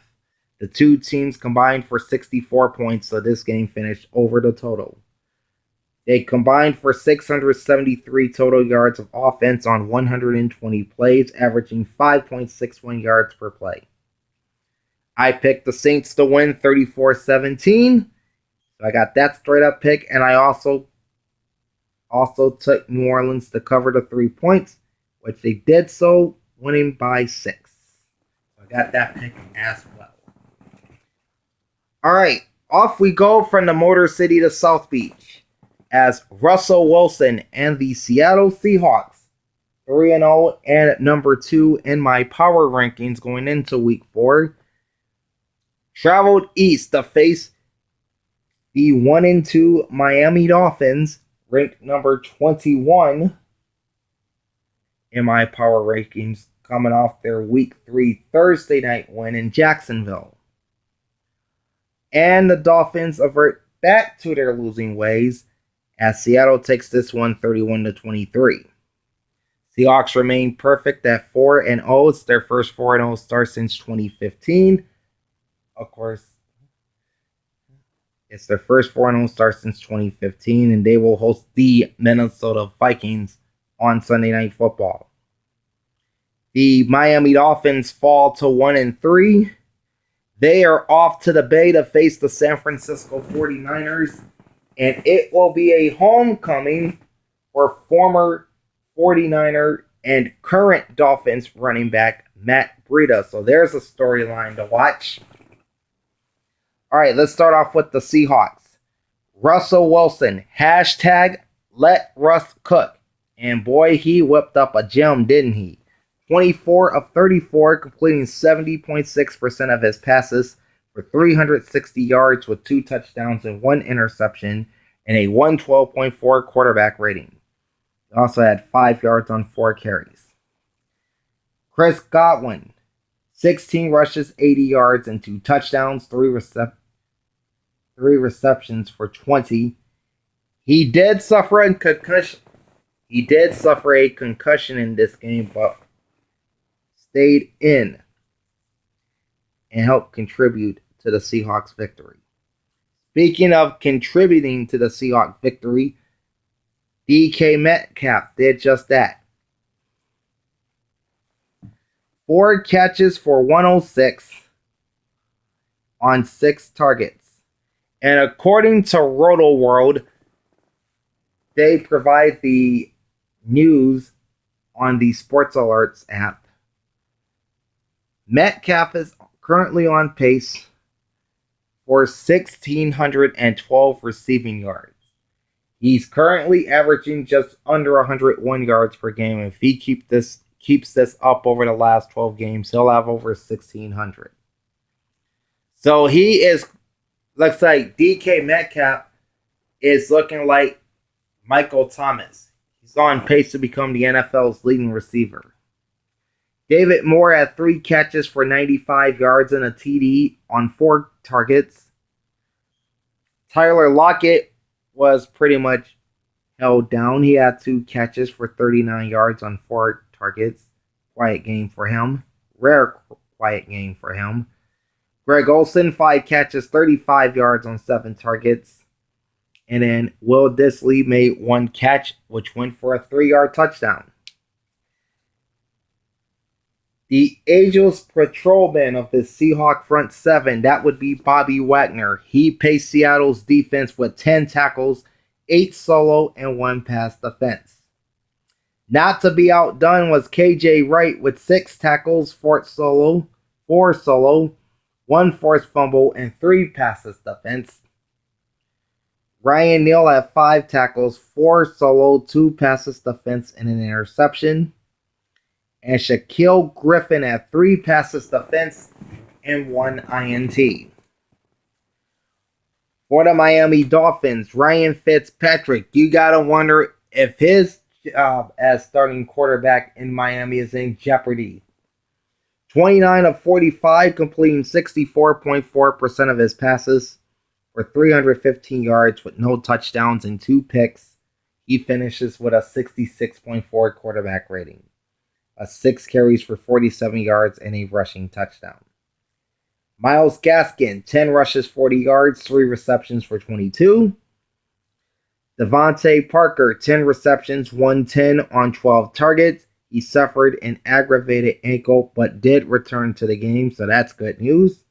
The 2 teams combined for 64 points, so this game finished over the total. They combined for 673 total yards of offense on 120 plays, averaging 5.61 yards per play. I picked the Saints to win 34-17. So I got that straight up pick, and I also took New Orleans to cover the 3 points, which they did so, winning by 6. So I got that pick as well. All right, off we go from the Motor City to South Beach, as Russell Wilson and the Seattle Seahawks, 3-0 and number 2 in my power rankings going into Week 4, traveled east to face the 1-2 Miami Dolphins, ranked number 21 in my power rankings, coming off their Week 3 Thursday night win in Jacksonville. And the Dolphins avert back to their losing ways as Seattle takes this one 31-23. Seahawks remain perfect at 4-0. It's their first 4-0 start since 2015. Of course, it's their first 4-0 start since 2015, and they will host the Minnesota Vikings on Sunday Night Football. The Miami Dolphins fall to 1-3. They are off to the Bay to face the San Francisco 49ers. And it will be a homecoming for former 49er and current Dolphins running back Matt Breida. So there's a storyline to watch. All right, let's start off with the Seahawks. Russell Wilson, hashtag let Russ cook. And boy, he whipped up a gem, didn't he? 24 of 34, completing 70.6% of his passes for 360 yards with 2 touchdowns and 1 interception and a 112.4 quarterback rating. He also had 5 yards on 4 carries. Chris Godwin, 16 rushes, 80 yards, and 2 touchdowns, 3 receptions for 20. He did suffer a concussion. In this game, but stayed in and helped contribute to the Seahawks victory. Speaking of contributing to the Seahawks victory, DK Metcalf did just that. 4 catches for 106 on 6 targets. And according to RotoWorld, they provide the news on the Sports Alerts app. Metcalf is currently on pace for 1,612 receiving yards. He's currently averaging just under 101 yards per game. If he keeps this up over the last 12 games, he'll have over 1,600. So looks like DK Metcalf is looking like Michael Thomas. He's on pace to become the NFL's leading receiver. David Moore had 3 catches for 95 yards and a TD on 4 targets. Tyler Lockett was pretty much held down. He had 2 catches for 39 yards on 4 targets. Quiet game for him. Rare quiet game for him. Greg Olsen, 5 catches, 35 yards on 7 targets. And then Will Dissly made 1 catch, which went for a 3-yard touchdown. The ageless patrolman of the Seahawk front 7, that would be Bobby Wagner. He paced Seattle's defense with 10 tackles, 8 solo, and 1 pass defense. Not to be outdone was KJ Wright with 6 tackles, 4 solo, 1 forced fumble, and 3 passes defense. Ryan Neal had 5 tackles, 4 solo, 2 passes defense, and an interception. And Shaquille Griffin had 3 passes defense and 1 INT. For the Miami Dolphins, Ryan Fitzpatrick, you gotta wonder if his job as starting quarterback in Miami is in jeopardy. 29 of 45, completing 64.4% of his passes for 315 yards with no touchdowns and 2 picks. He finishes with a 66.4 quarterback rating. 6 carries for 47 yards and a rushing touchdown. Myles Gaskin, 10 rushes, 40 yards, 3 receptions for 22. Devontae Parker, 10 receptions, 110 on 12 targets. He suffered an aggravated ankle but did return to the game, so that's good news.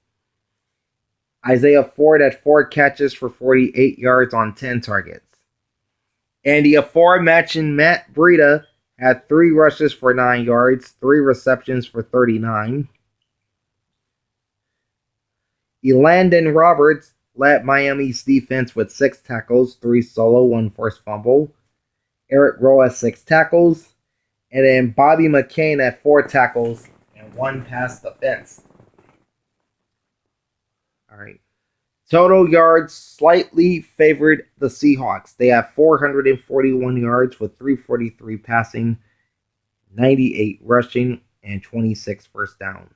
Isaiah Ford had 4 catches for 48 yards on 10 targets. And the aforementioned Matt Breida had 3 rushes for 9 yards, 3 receptions for 39. Elandon Roberts led Miami's defense with 6 tackles, 3 solo, 1 forced fumble. Eric Rowe had 6 tackles. And then Bobby McCain had 4 tackles and 1 pass defense. All right. Total yards slightly favored the Seahawks. They have 441 yards with 343 passing, 98 rushing, and 26 first downs.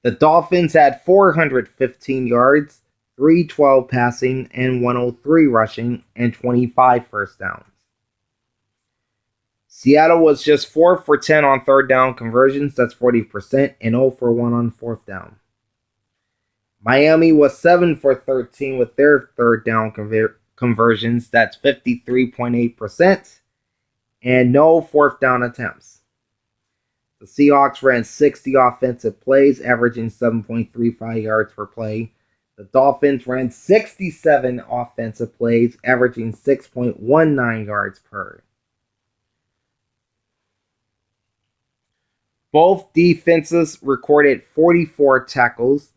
The Dolphins had 415 yards, 312 passing, and 103 rushing, and 25 first downs. Seattle was just 4 for 10 on 3rd down conversions, that's 40%, and 0 for 1 on 4th down. Miami was 7 for 13 with their 3rd down conversions, that's 53.8%, and no 4th down attempts. The Seahawks ran 60 offensive plays, averaging 7.35 yards per play. The Dolphins ran 67 offensive plays, averaging 6.19 yards per. Both defenses recorded 44 tackles.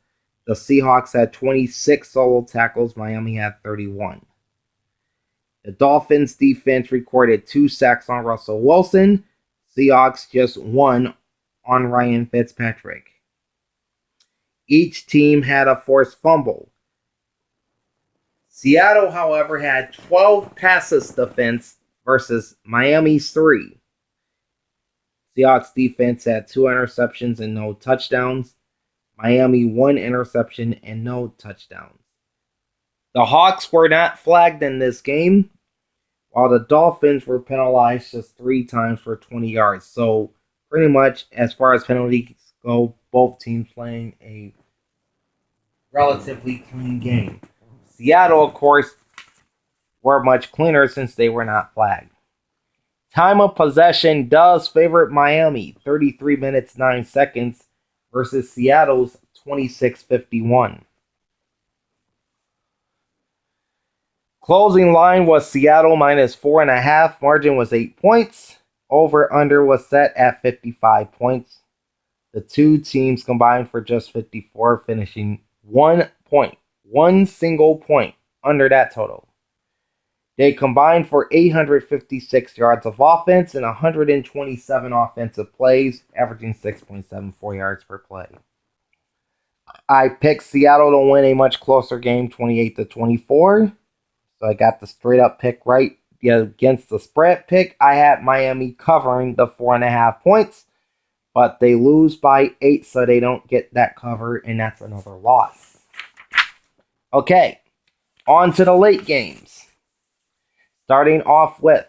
The Seahawks had 26 solo tackles. Miami had 31. The Dolphins defense recorded 2 sacks on Russell Wilson. Seahawks just 1 on Ryan Fitzpatrick. Each team had a forced fumble. Seattle, however, had 12 passes defense versus Miami's 3. Seahawks defense had 2 interceptions and no touchdowns. Miami 1 interception and no touchdowns. The Hawks were not flagged in this game, while the Dolphins were penalized just 3 times for 20 yards. So pretty much as far as penalties go, both teams playing a relatively clean game. Seattle, of course, were much cleaner since they were not flagged. Time of possession does favor Miami, 33 minutes 9 seconds versus Seattle's 26:51. Closing line was Seattle minus 4.5. Margin was 8 points. Over/under was set at 55 points. The two teams combined for just 54, finishing 1 point, 1 single point under that total. They combined for 856 yards of offense and 127 offensive plays, averaging 6.74 yards per play. I picked Seattle to win a much closer game, 28-24. So I got the straight up pick right. Against the spread pick, I had Miami covering the 4.5 points, but they lose by 8, so they don't get that cover, and that's another loss. Okay, on to the late games. Starting off with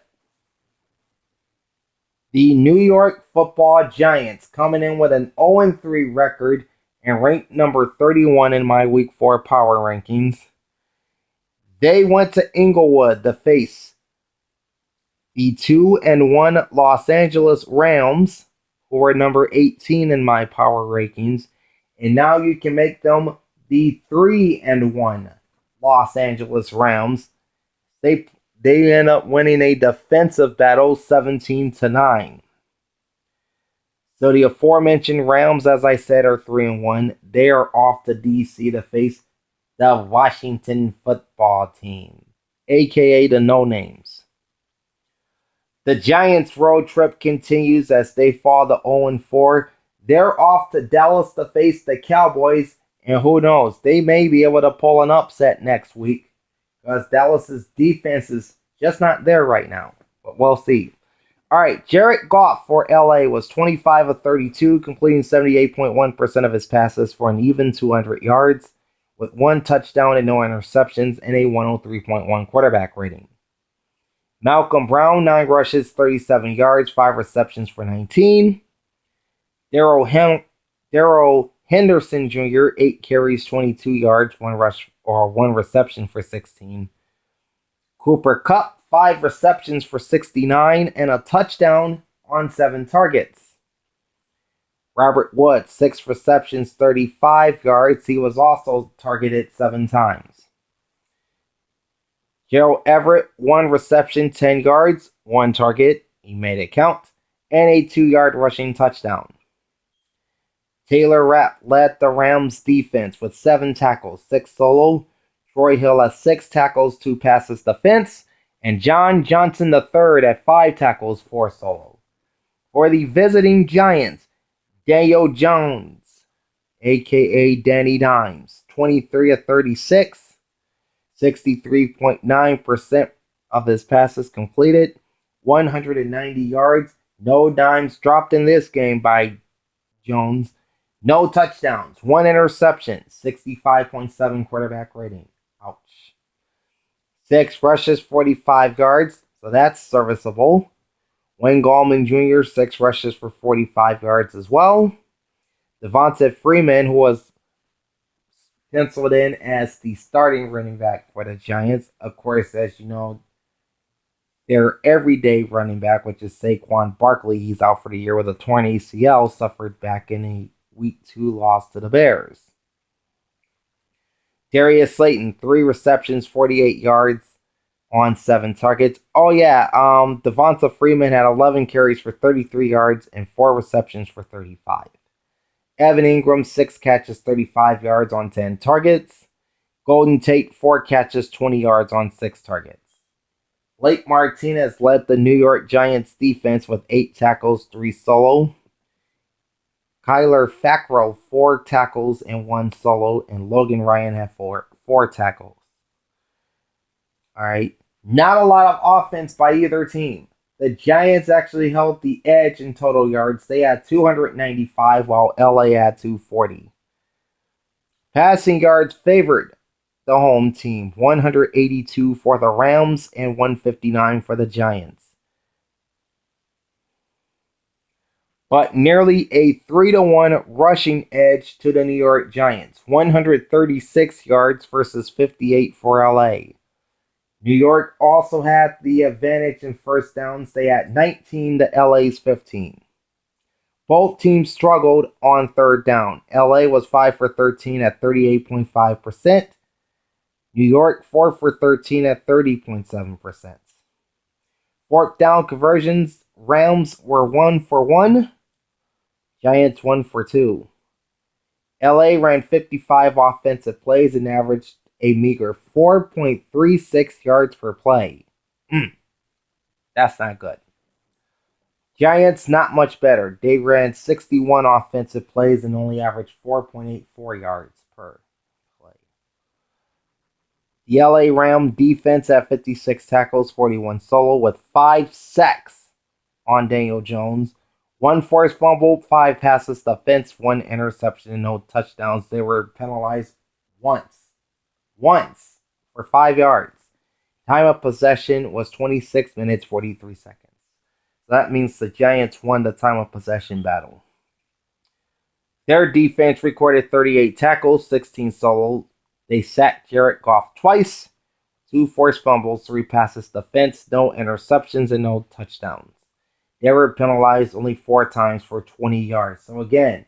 the New York Football Giants coming in with an 0-3 record and ranked number 31 in my Week 4 power rankings. They went to Inglewood to face the 2-1 Los Angeles Rams, who were number 18 in my power rankings, and now you can make them the 3-1 Los Angeles Rams. They end up winning a defensive battle 17-9. So the aforementioned Rams, as I said, are 3-1. They are off to DC to face the Washington Football Team, aka the No Names. The Giants' road trip continues as they fall to 0-4. They're off to Dallas to face the Cowboys, and who knows, they may be able to pull an upset next week because Dallas's defense is just not there right now, but we'll see. All right, Jared Goff for LA was 25 of 32, completing 78.1% of his passes for an even 200 yards, with 1 touchdown and no interceptions and a 103.1 quarterback rating. Malcolm Brown, 9 rushes, 37 yards, 5 receptions for 19. Darrell Henderson Jr., 8 carries, 22 yards, 1 reception for 16. Cooper Kupp, 5 receptions for 69 and a touchdown on 7 targets. Robert Woods, 6 receptions, 35 yards. He was also targeted 7 times. Gerald Everett, 1 reception, 10 yards, 1 target. He made it count. And a 2-yard rushing touchdown. Taylor Rapp led the Rams defense with 7 tackles, 6 solo. Troy Hill has 6 tackles, 2 passes defense. And John Johnson III at 5 tackles, 4 solo. For the visiting Giants, Daniel Jones, a.k.a. Danny Dimes, 23 of 36, 63.9% of his passes completed, 190 yards, no dimes dropped in this game by Jones, no touchdowns, 1 interception, 65.7 quarterback rating. Ouch. 6 rushes, 45 yards, so that's serviceable. Wayne Gallman Jr., 6 rushes for 45 yards as well. Devonta Freeman, who was penciled in as the starting running back for the Giants. Of course, as you know, their everyday running back, which is Saquon Barkley, he's out for the year with a torn ACL, suffered back in a Week 2 loss to the Bears. Darius Slayton, 3 receptions, 48 yards on 7 targets. Oh yeah, Devonta Freeman had 11 carries for 33 yards and 4 receptions for 35. Evan Ingram, 6 catches, 35 yards on 10 targets. Golden Tate, 4 catches, 20 yards on 6 targets. Blake Martinez led the New York Giants defense with 8 tackles, 3 solo. Kyler Fackrell, 4 tackles and 1 solo. And Logan Ryan had 4 tackles. Alright. Not a lot of offense by either team. The Giants actually held the edge in total yards. They had 295 while LA had 240. Passing yards favored the home team, 182 for the Rams and 159 for the Giants. But nearly a 3-1 rushing edge to the New York Giants, 136 yards versus 58 for LA. New York also had the advantage in first downs. They had 19 to LA's 15. Both teams struggled on third down. LA was 5 for 13 at 38.5%. New York 4 for 13 at 30.7%. Fourth down conversions, Rams were 1 for 1. Giants 1 for 2. LA ran 55 offensive plays and averaged a meager 4.36 yards per play. That's not good. Giants not much better. They ran 61 offensive plays and only averaged 4.84 yards per play. The LA Ram defense had 56 tackles, 41 solo, with 5 sacks on Daniel Jones. 1 forced fumble, 5 passes defense, 1 interception, and no touchdowns. They were penalized once for 5 yards. Time of possession was 26 minutes, 43 seconds. So that means the Giants won the time of possession battle. Their defense recorded 38 tackles, 16 solos. They sacked Jared Goff twice, 2 forced fumbles, 3 passes defense, no interceptions, and no touchdowns. They were penalized only 4 times for 20 yards. So again,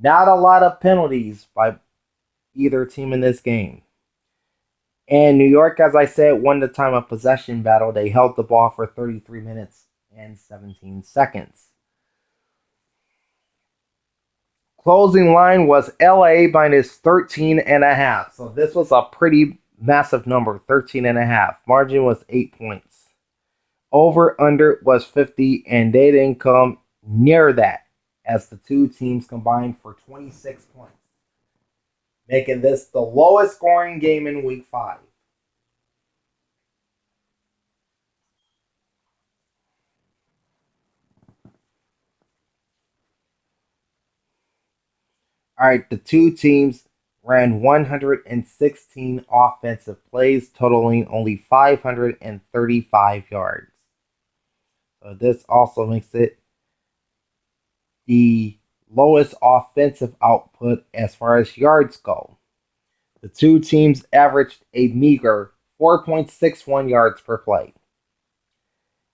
not a lot of penalties by either team in this game. And New York, as I said, won the time of possession battle. They held the ball for 33 minutes and 17 seconds. Closing line was LA minus 13.5. So this was a pretty massive number, 13.5. Margin was 8 points. Over under was 50, and they didn't come near that as the two teams combined for 26 points, making this the lowest scoring game in week 5. All right, the two teams ran 116 offensive plays, totaling only 535 yards. So this also makes it the lowest offensive output as far as yards go. The two teams averaged a meager 4.61 yards per play.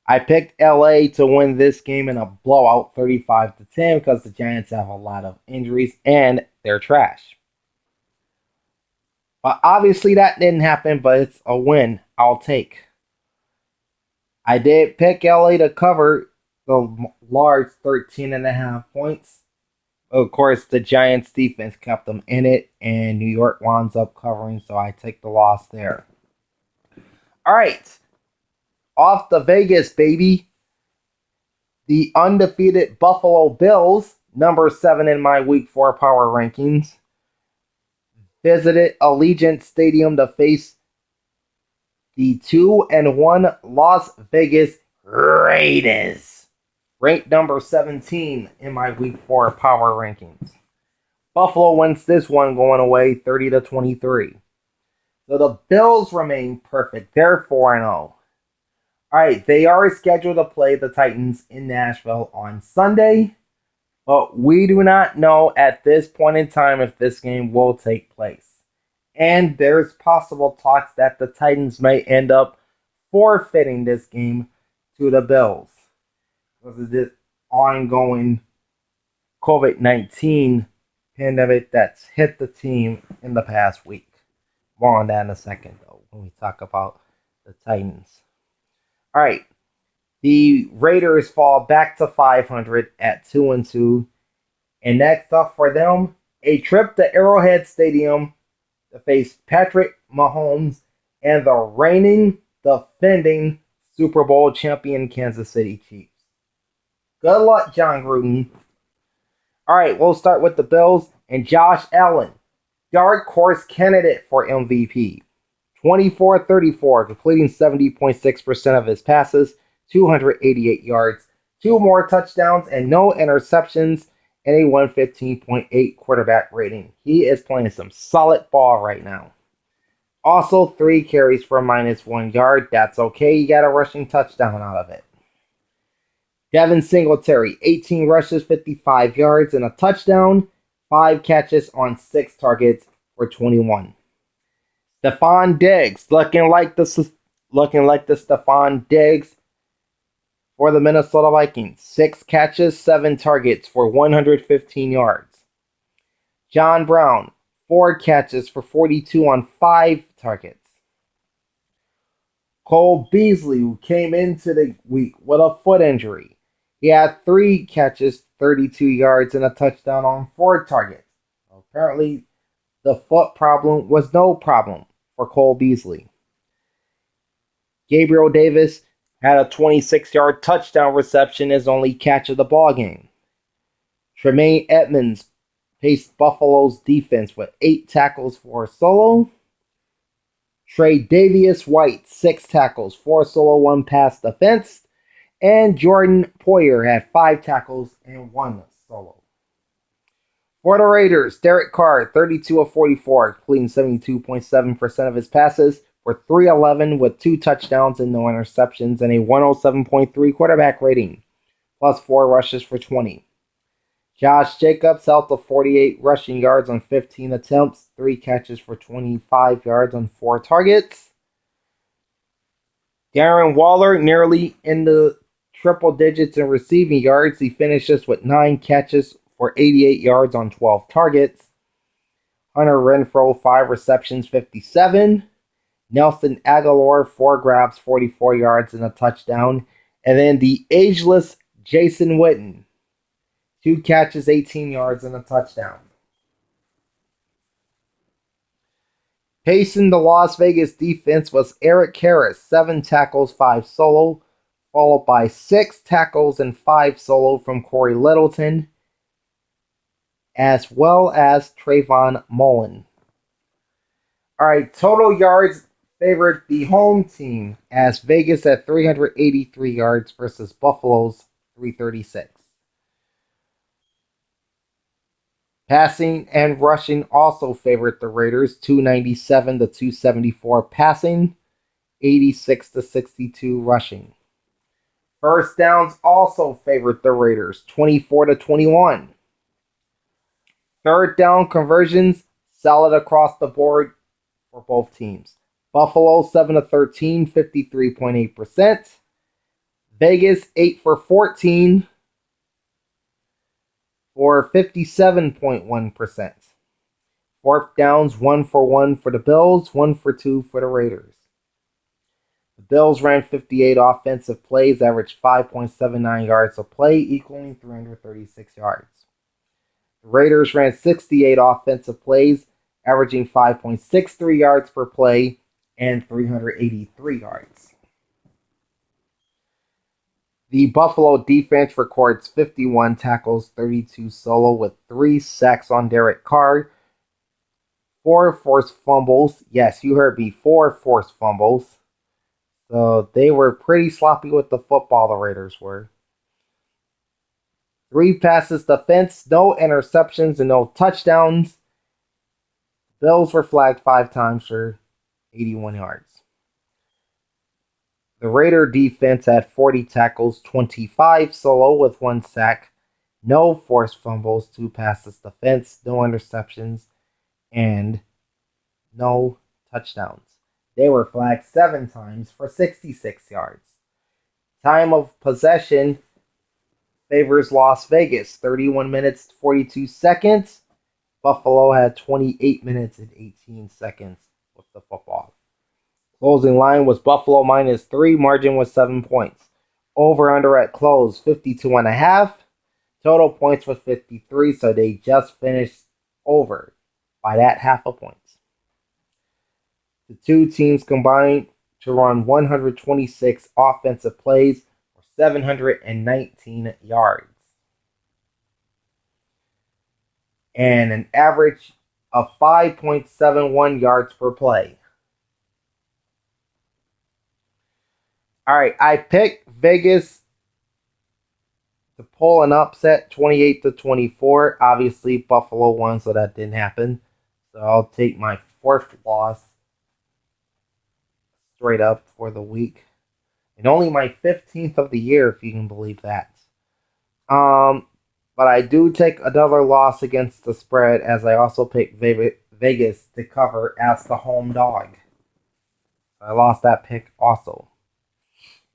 I picked LA to win this game in a blowout 35-10 because the Giants have a lot of injuries and they're trash. But obviously that didn't happen, but it's a win I'll take. I did pick LA to cover the large 13.5 points. Of course, the Giants defense kept them in it, and New York winds up covering, so I take the loss there. All right. Off to Vegas, baby. The undefeated Buffalo Bills, number 7 in my Week 4 power rankings, visited Allegiant Stadium to face the 2-1 Las Vegas Raiders, ranked number 17 in my Week 4 power rankings. Buffalo wins this one going away 30-23. So the Bills remain perfect. They're 4-0. Alright, they are scheduled to play the Titans in Nashville on Sunday, but we do not know at this point in time if this game will take place. And there's possible talks that the Titans may end up forfeiting this game to the Bills because of this ongoing COVID-19 pandemic that's hit the team in the past week. More on that in a second, though, when we talk about the Titans. All right. The Raiders fall back to 500 at 2-2. And next up for them, a trip to Arrowhead Stadium to face Patrick Mahomes and the reigning, defending Super Bowl champion Kansas City Chiefs. Good luck, John Gruden. All right, we'll start with the Bills and Josh Allen, dark horse candidate for MVP. 24-34, completing 70.6% of his passes, 288 yards, 2 more touchdowns, and no interceptions, and a 115.8 quarterback rating. He is playing some solid ball right now. Also, 3 carries for -1 yard. That's okay. You got a rushing touchdown out of it. Devin Singletary, 18 rushes, 55 yards, and a touchdown. 5 catches on 6 targets for 21. Stefon Diggs, looking like the Stefon Diggs for the Minnesota Vikings. 6 catches, 7 targets for 115 yards. John Brown, 4 catches for 42 on 5 targets. Cole Beasley, who came into the week with a foot injury. He had 3 catches, 32 yards, and a touchdown on 4 targets. Apparently, the foot problem was no problem for Cole Beasley. Gabriel Davis had a 26-yard touchdown reception, his only catch of the ballgame. Tremaine Edmonds paced Buffalo's defense with 8 tackles for a solo. Tre'Davious White, 6 tackles, 4 solo, 1 pass defense. And Jordan Poyer had 5 tackles and 1 solo. For the Raiders, Derek Carr, 32 of 44, completing 72.7% of his passes for 311 with 2 touchdowns and no interceptions and a 107.3 quarterback rating, plus 4 rushes for 20. Josh Jacobs held to 48 rushing yards on 15 attempts, 3 catches for 25 yards on 4 targets. Darren Waller nearly in the triple digits in receiving yards. He finishes with 9 catches for 88 yards on 12 targets. Hunter Renfrow, 5 receptions, 57. Nelson Aguilar, 4 grabs, 44 yards and a touchdown. And then the ageless Jason Witten, 2 catches, 18 yards and a touchdown. Pacing the Las Vegas defense was Eric Harris, 7 tackles, 5 solo, followed by 6 tackles and 5 solo from Corey Littleton, as well as Trayvon Mullen. All right, total yards favored the home team as Vegas at 383 yards versus Buffalo's 336. Passing and rushing also favored the Raiders, 297 to 274 passing, 86 to 62 rushing. First downs also favored the Raiders, 24 to 21. Third down conversions solid across the board for both teams. Buffalo 7 to 13, 53.8%. Vegas 8 for 14 for 57.1%. Fourth downs 1 for 1 for the Bills, 1 for 2 for the Raiders. The Bills ran 58 offensive plays, averaged 5.79 yards a play, equaling 336 yards. The Raiders ran 68 offensive plays, averaging 5.63 yards per play and 383 yards. The Buffalo defense records 51 tackles, 32 solo with 3 sacks on Derek Carr, 4 forced fumbles. Yes, you heard me, 4 forced fumbles. So they were pretty sloppy with the football, the Raiders were. 3 passes defense, no interceptions, and no touchdowns. Bills were flagged 5 times for 81 yards. The Raider defense had 40 tackles, 25 solo with 1 sack, no forced fumbles, 2 passes defense, no interceptions, and no touchdowns. They were flagged 7 times for 66 yards. Time of possession favors Las Vegas, 31 minutes, 42 seconds. Buffalo had 28 minutes and 18 seconds with the football. Closing line was Buffalo -3. Margin was 7 points. Over under at close 52.5. Total points was 53, so they just finished over by that half a point. The two teams combined to run 126 offensive plays for 719 yards. And an average of 5.71 yards per play. All right, I picked Vegas to pull an upset 28-24. Obviously, Buffalo won, so that didn't happen. So I'll take my fourth loss straight up for the week. And only my 15th of the year, if you can believe that. But I do take another loss against the spread, as I also picked Vegas to cover as the home dog. I lost that pick also.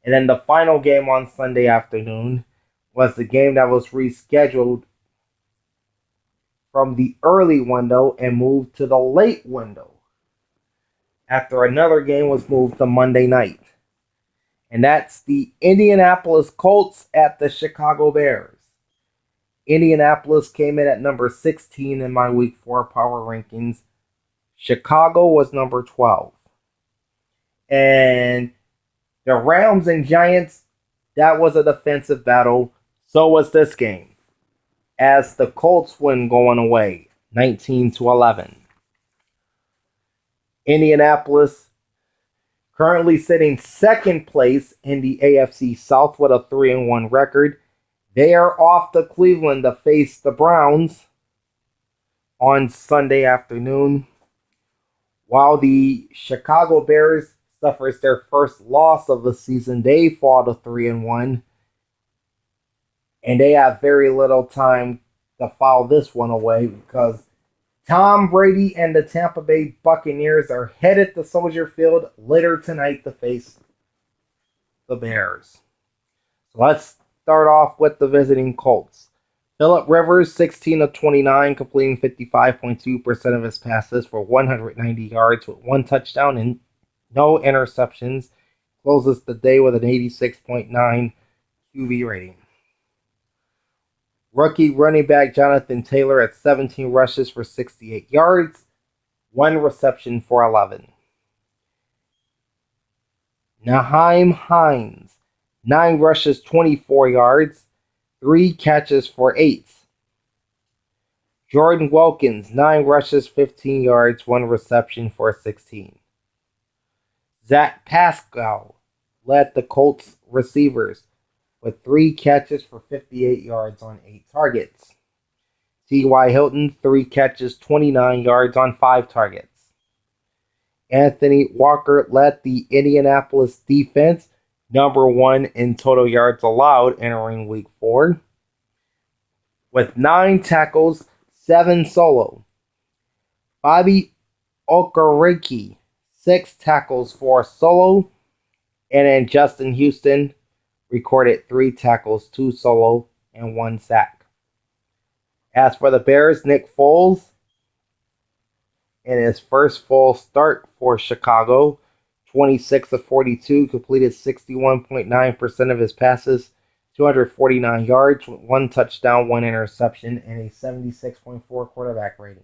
And then the final game on Sunday afternoon was the game that was rescheduled from the early window and moved to the late window after another game was moved to Monday night. And that's the Indianapolis Colts at the Chicago Bears. Indianapolis came in at number 16 in my Week 4 power rankings. Chicago was number 12. And the Rams and Giants, that was a defensive battle. So was this game, as the Colts win going away, 19-11. Indianapolis currently sitting second place in the AFC South with a 3-1 record. They are off to Cleveland to face the Browns on Sunday afternoon, while the Chicago Bears suffers their first loss of the season. They fall to 3-1, and they have very little time to file this one away because Tom Brady and the Tampa Bay Buccaneers are headed to Soldier Field later tonight to face the Bears. So let's start off with the visiting Colts. Phillip Rivers, 16-29, completing 55.2% of his passes for 190 yards with one touchdown and no interceptions. Closes the day with an 86.9 QB rating. Rookie running back Jonathan Taylor at 17 rushes for 68 yards, one reception for 11. Nyheim Hines, 9 rushes, 24 yards, 3 catches for 8. Jordan Wilkins, 9 rushes, 15 yards, 1 reception for 16. Zach Pascal led the Colts receivers with 3 catches for 58 yards on 8 targets. T.Y. Hilton, 3 catches, 29 yards on 5 targets. Anthony Walker led the Indianapolis defense, number 1 in total yards allowed entering Week 4, with 9 tackles, 7 solo. Bobby Okereke, 6 tackles, 4 solo. And then Justin Houston recorded 3 tackles, 2 solo, and 1 sack. As for the Bears, Nick Foles, in his first full start for Chicago, 26 of 42, completed 61.9% of his passes, 249 yards, 1 touchdown, 1 interception, and a 76.4 quarterback rating.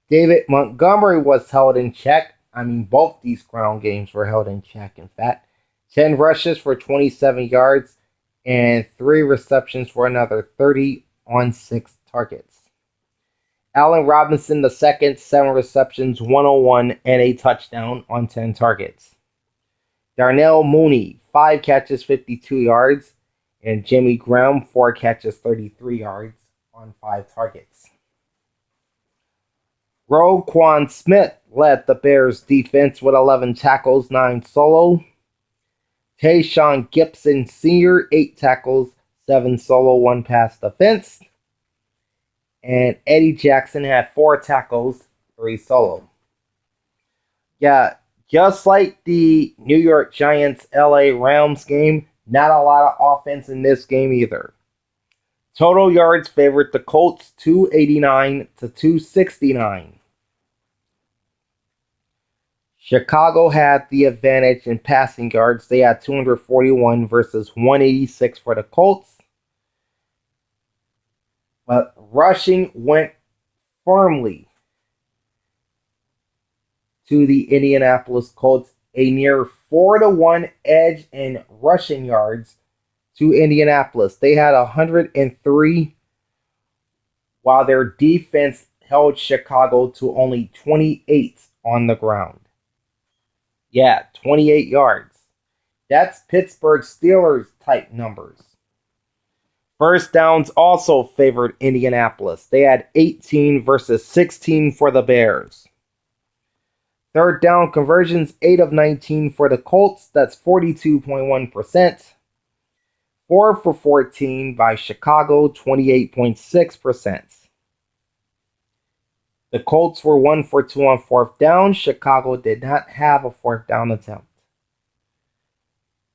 David Montgomery was held in check. I mean, both these ground games were held in check, in fact. 10 rushes for 27 yards and 3 receptions for another 30 on 6 targets. Allen Robinson II, 7 receptions, 101, and a touchdown on 10 targets. Darnell Mooney, 5 catches, 52 yards, and Jimmy Graham, 4 catches, 33 yards on 5 targets. Roquan Smith led the Bears defense with 11 tackles, 9 solo. Tayshaun Gibson Sr., 8 tackles, 7 solo, 1 pass defense. And Eddie Jackson had 4 tackles, 3 solo. Yeah, just like the New York Giants LA Rams game, not a lot of offense in this game either. Total yards favored the Colts, 289 to 269. Chicago had the advantage in passing yards. They had 241 versus 186 for the Colts. But rushing went firmly to the Indianapolis Colts, a near 4-1 edge in rushing yards to Indianapolis. They had 103, while their defense held Chicago to only 28 on the ground. Yeah, 28 yards. That's Pittsburgh Steelers type numbers. First downs also favored Indianapolis. They had 18 versus 16 for the Bears. Third down conversions, 8 of 19 for the Colts. That's 42.1%. 4 for 14 by Chicago, 28.6%. The Colts were 1 for 2 on fourth down. Chicago did not have a fourth down attempt.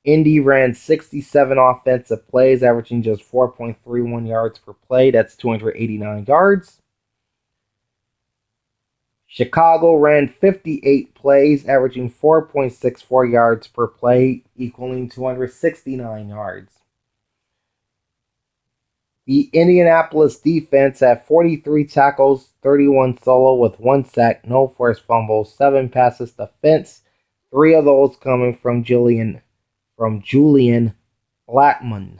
Indy ran 67 offensive plays, averaging just 4.31 yards per play. That's 289 yards. Chicago ran 58 plays, averaging 4.64 yards per play, equaling 269 yards. The Indianapolis defense had 43 tackles, 31 solo with 1 sack, no forced fumbles, 7 passes defense, 3 of those coming from Julian Blackmon,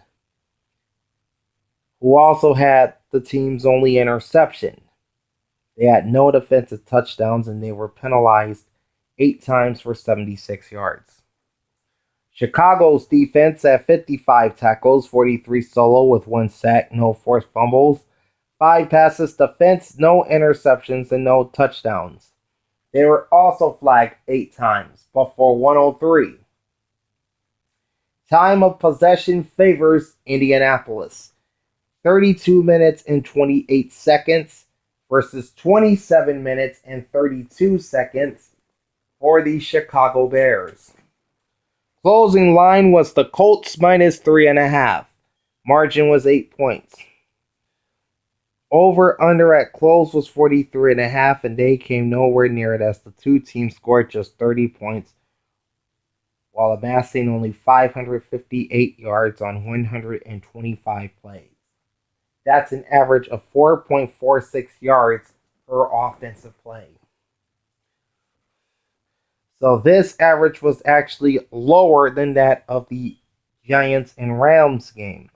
who also had the team's only interception. They had no defensive touchdowns and they were penalized 8 times for 76 yards. Chicago's defense had 55 tackles, 43 solo with 1 sack, no forced fumbles, 5 passes defense, no interceptions, and no touchdowns. They were also flagged 8 times, but for 103. Time of possession favors Indianapolis. 32 minutes and 28 seconds versus 27 minutes and 32 seconds for the Chicago Bears. Closing line was the Colts minus 3.5. Margin was 8 points. Over under at close was 43.5, and they came nowhere near it as the two teams scored just 30 points while amassing only 558 yards on 125 plays. That's an average of 4.46 yards per offensive play. So this average was actually lower than that of the Giants and Rams game.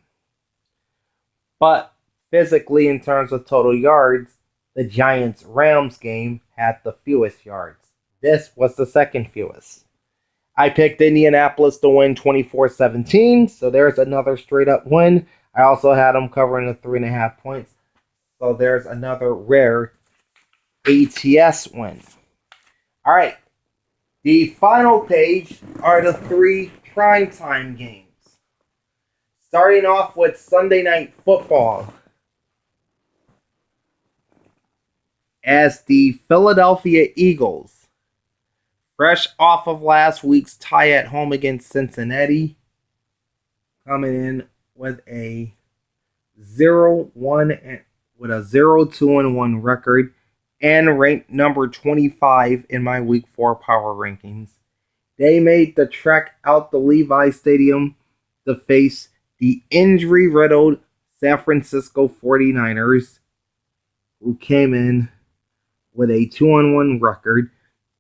But physically, in terms of total yards, the Giants-Rams game had the fewest yards. This was the second fewest. I picked Indianapolis to win 24-17, so there's another straight-up win. I also had them covering the 3.5 points, so there's another rare ATS win. All right. The final page are the 3 primetime games. Starting off with Sunday Night Football, as the Philadelphia Eagles, fresh off of last week's tie at home against Cincinnati, coming in with a 0-2-1 record, and ranked number 25 in my Week 4 power rankings. They made the trek out the Levi Stadium to face the injury-riddled San Francisco 49ers, who came in with a 2-1 record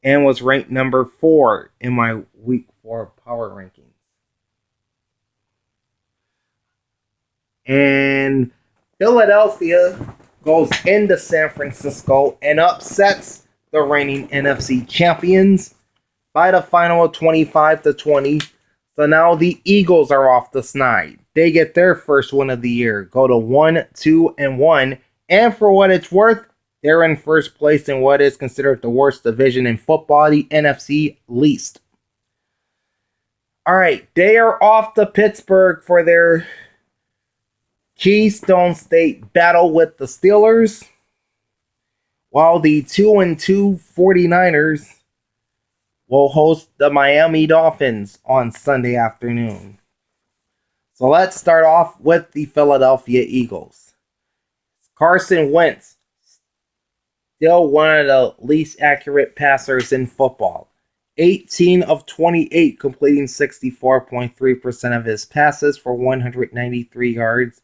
and was ranked number 4 in my Week 4 power rankings. And Philadelphia goes into San Francisco and upsets the reigning NFC champions by the final of 25-20. So now the Eagles are off the snide. They get their first win of the year, go to 1-2-1, and for what it's worth, they're in first place in what is considered the worst division in football, the NFC least. All right, they are off to Pittsburgh for their Keystone State battle with the Steelers, while the 2-2 49ers will host the Miami Dolphins on Sunday afternoon. So let's start off with the Philadelphia Eagles. Carson Wentz, still one of the least accurate passers in football. 18 of 28, completing 64.3% of his passes for 193 yards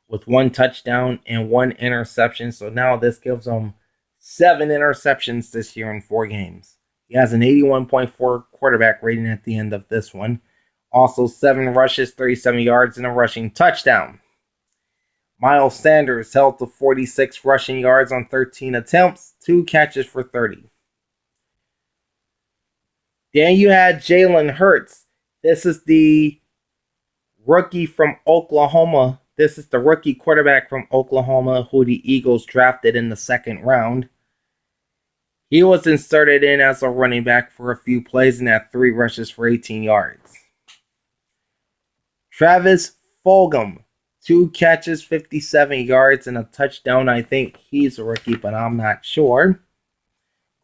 with 1 touchdown and 1 interception. So now this gives him 7 interceptions this year in 4 games. He has an 81.4 quarterback rating at the end of this one. Also 7 rushes, 37 yards, and a rushing touchdown. Miles Sanders held to 46 rushing yards on 13 attempts, 2 catches for 30. Then you had Jalen Hurts. This is the rookie from Oklahoma. This is the rookie quarterback from Oklahoma who the Eagles drafted in the 2nd round. He was inserted in as a running back for a few plays and had 3 rushes for 18 yards. Travis Fulgham, 2 catches, 57 yards, and a touchdown. I think he's a rookie, but I'm not sure.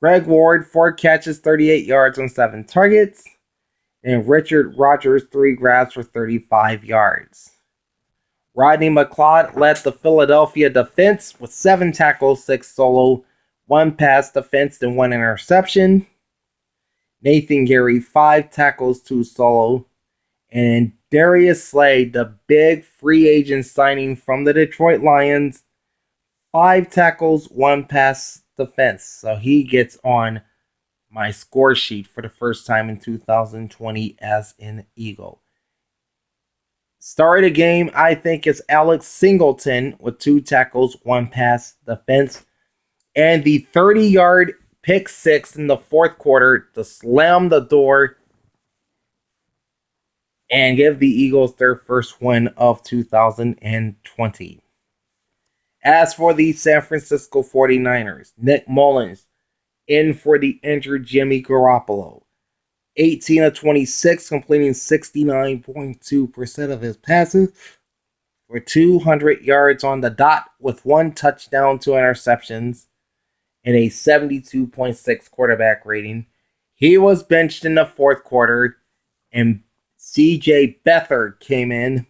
Greg Ward, 4 catches, 38 yards on 7 targets. And Richard Rodgers, 3 grabs for 35 yards. Rodney McLeod led the Philadelphia defense with 7 tackles, 6 solo, 1 pass defense, and 1 interception. Nathan Gary, 5 tackles, 2 solo. And Darius Slay, the big free agent signing from the Detroit Lions, 5 tackles, 1 pass defense. So he gets on my score sheet for the first time in 2020 as an Eagle. Star of the game, I think, is Alex Singleton with 2 tackles, 1 pass defense. And the 30-yard pick 6 in the 4th quarter to slam the door and give the Eagles their first win of 2020. As for the San Francisco 49ers, Nick Mullins in for the injured Jimmy Garoppolo. 18 of 26, completing 69.2% of his passes for 200 yards on the dot with 1 touchdown, 2 interceptions, and a 72.6 quarterback rating. He was benched in the 4th quarter, and CJ Beathard came in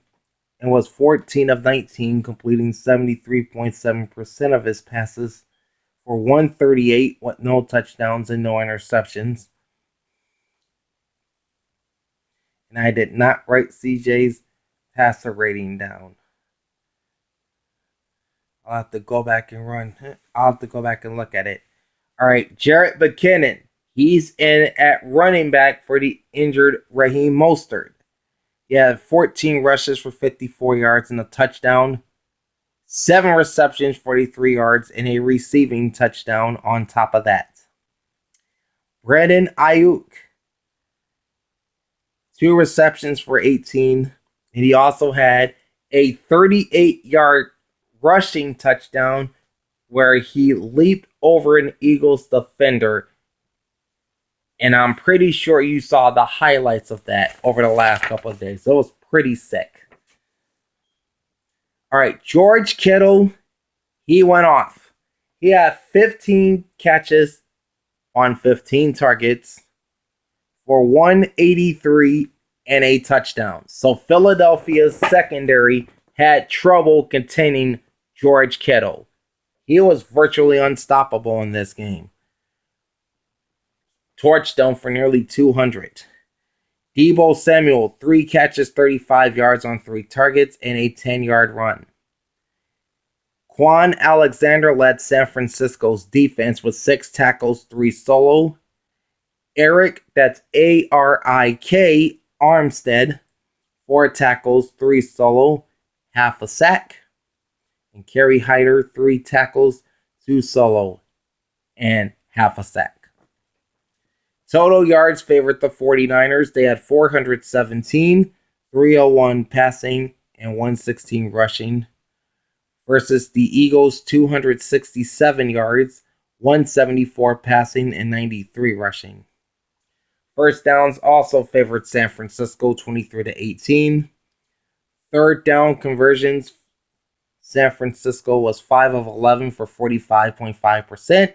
and was 14 of 19, completing 73.7% of his passes for 138 with no touchdowns and no interceptions. And I did not write CJ's passer rating down. I'll have to go back and look at it. All right, Jerick McKinnon. He's in at running back for the injured Raheem Mostert. He had 14 rushes for 54 yards and a touchdown, 7 receptions, 43 yards, and a receiving touchdown on top of that. Brandon Ayuk, 2 receptions for 18, and he also had a 38-yard rushing touchdown where he leaped over an Eagles defender. And I'm pretty sure you saw the highlights of that over the last couple of days. It was pretty sick. All right, George Kittle, he went off. He had 15 catches on 15 targets for 183 and a touchdown. So Philadelphia's secondary had trouble containing George Kittle. He was virtually unstoppable in this game. Touchdown for nearly 200. Deebo Samuel, 3 catches, 35 yards on 3 targets, and a 10-yard run. Quan Alexander led San Francisco's defense with 6 tackles, 3 solo. Eric, that's A-R-I-K, Armstead, 4 tackles, 3 solo, half a sack. And Kerry Hyder, 3 tackles, 2 solo, and half a sack. Total yards favored the 49ers. They had 417, 301 passing, and 116 rushing. Versus the Eagles, 267 yards, 174 passing, and 93 rushing. First downs also favored San Francisco, 23-18. Third down conversions, San Francisco was 5 of 11 for 45.5%.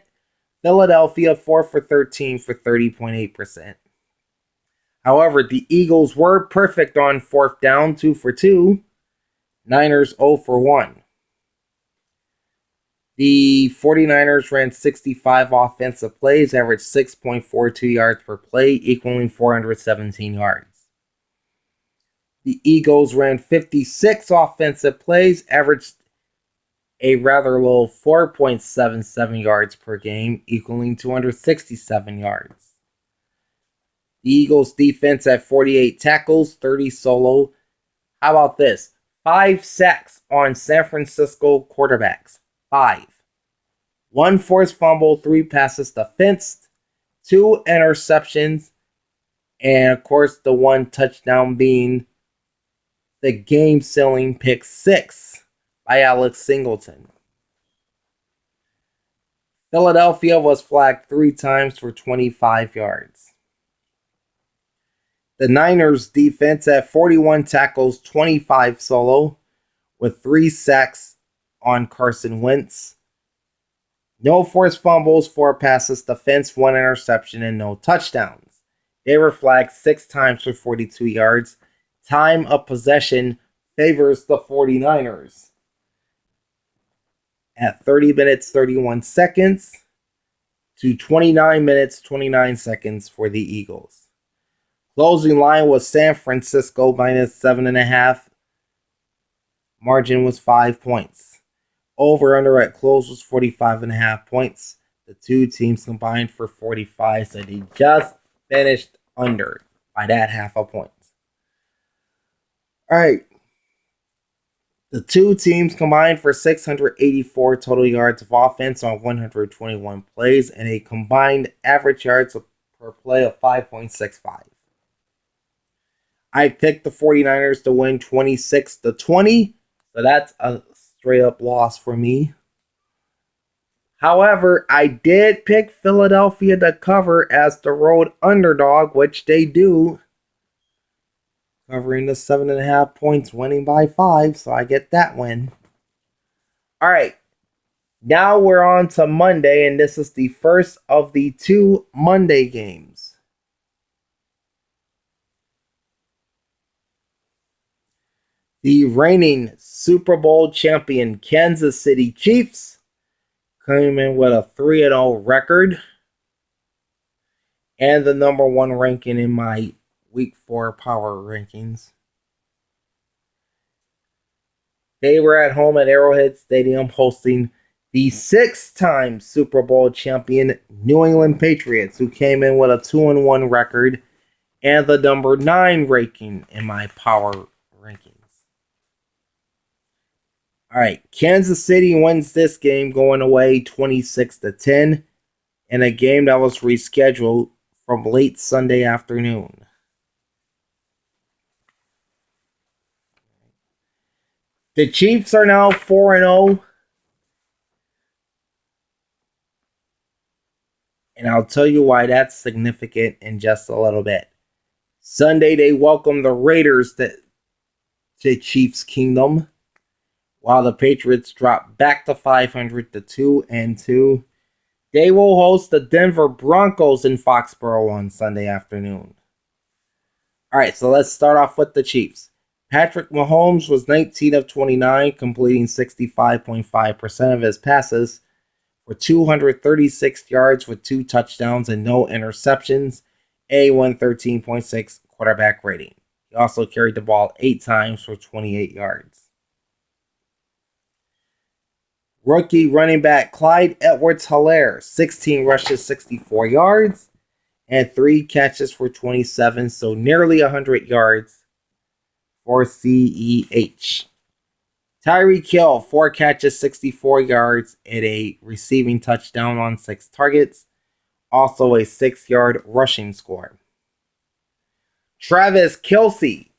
Philadelphia 4 for 13 for 30.8%. However, the Eagles were perfect on 4th down, 2 for 2. Niners 0 for 1. The 49ers ran 65 offensive plays, averaged 6.42 yards per play, equaling 417 yards. The Eagles ran 56 offensive plays, averaged a rather low 4.77 yards per game, equaling 267 yards. The Eagles defense had 48 tackles, 30 solo. How about this? 5 sacks on San Francisco quarterbacks. 5. 1 forced fumble, 3 passes defensed, 2 interceptions, and of course the 1 touchdown being the game-sealing pick 6 by Alex Singleton. Philadelphia was flagged 3 times for 25 yards. The Niners defense had 41 tackles, 25 solo, with 3 sacks on Carson Wentz. No forced fumbles, 4 passes defense, 1 interception, and no touchdowns. They were flagged 6 times for 42 yards. Time of possession favors the 49ers at 30 minutes 31 seconds to 29 minutes 29 seconds for the Eagles. Closing line was San Francisco minus 7.5. Margin was 5 points. Over under at close was 45.5 points. The two teams combined for 45, so they just finished under by that half a point. All right. The two teams combined for 684 total yards of offense on 121 plays and a combined average yards per play of 5.65. I picked the 49ers to win 26-20, so that's a straight up loss for me. However, I did pick Philadelphia to cover as the road underdog, which they do. Covering the 7.5 points, winning by 5, so I get that win. Alright, now we're on to Monday, and this is the first of the 2 Monday games. The reigning Super Bowl champion Kansas City Chiefs came in with a 3-0 record and the number 1 ranking in my Week 4 power rankings. They were at home at Arrowhead Stadium hosting the 6-time Super Bowl champion New England Patriots, who came in with a 2-1 record and the number 9 ranking in my power rankings. Alright, Kansas City wins this game going away 26-10 in a game that was rescheduled from late Sunday afternoon. The Chiefs are now 4-0. And I'll tell you why that's significant in just a little bit. Sunday, they welcome the Raiders to Chiefs Kingdom, while the Patriots drop back to 500 to 2-2. They will host the Denver Broncos in Foxborough on Sunday afternoon. Alright, so let's start off with the Chiefs. Patrick Mahomes was 19 of 29, completing 65.5% of his passes for 236 yards with 2 touchdowns and no interceptions, a 113.6 quarterback rating. He also carried the ball 8 times for 28 yards. Rookie running back Clyde Edwards-Helaire, 16 rushes, 64 yards, and 3 catches for 27, so nearly 100 yards for CEH. Tyreek Hill, 4 catches, 64 yards, and a receiving touchdown on 6 targets. Also a 6-yard rushing score. Travis Kelce,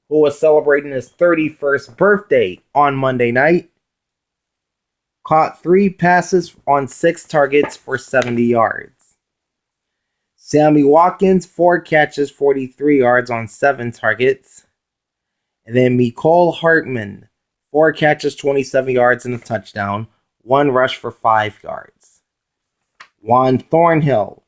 who was celebrating his 31st birthday on Monday night, caught 3 passes on 6 targets for 70 yards. Sammy Watkins, 4 catches, 43 yards on 7 targets. And then Mecole Hardman, 4 catches, 27 yards and a touchdown. 1 rush for 5 yards. Juan Thornhill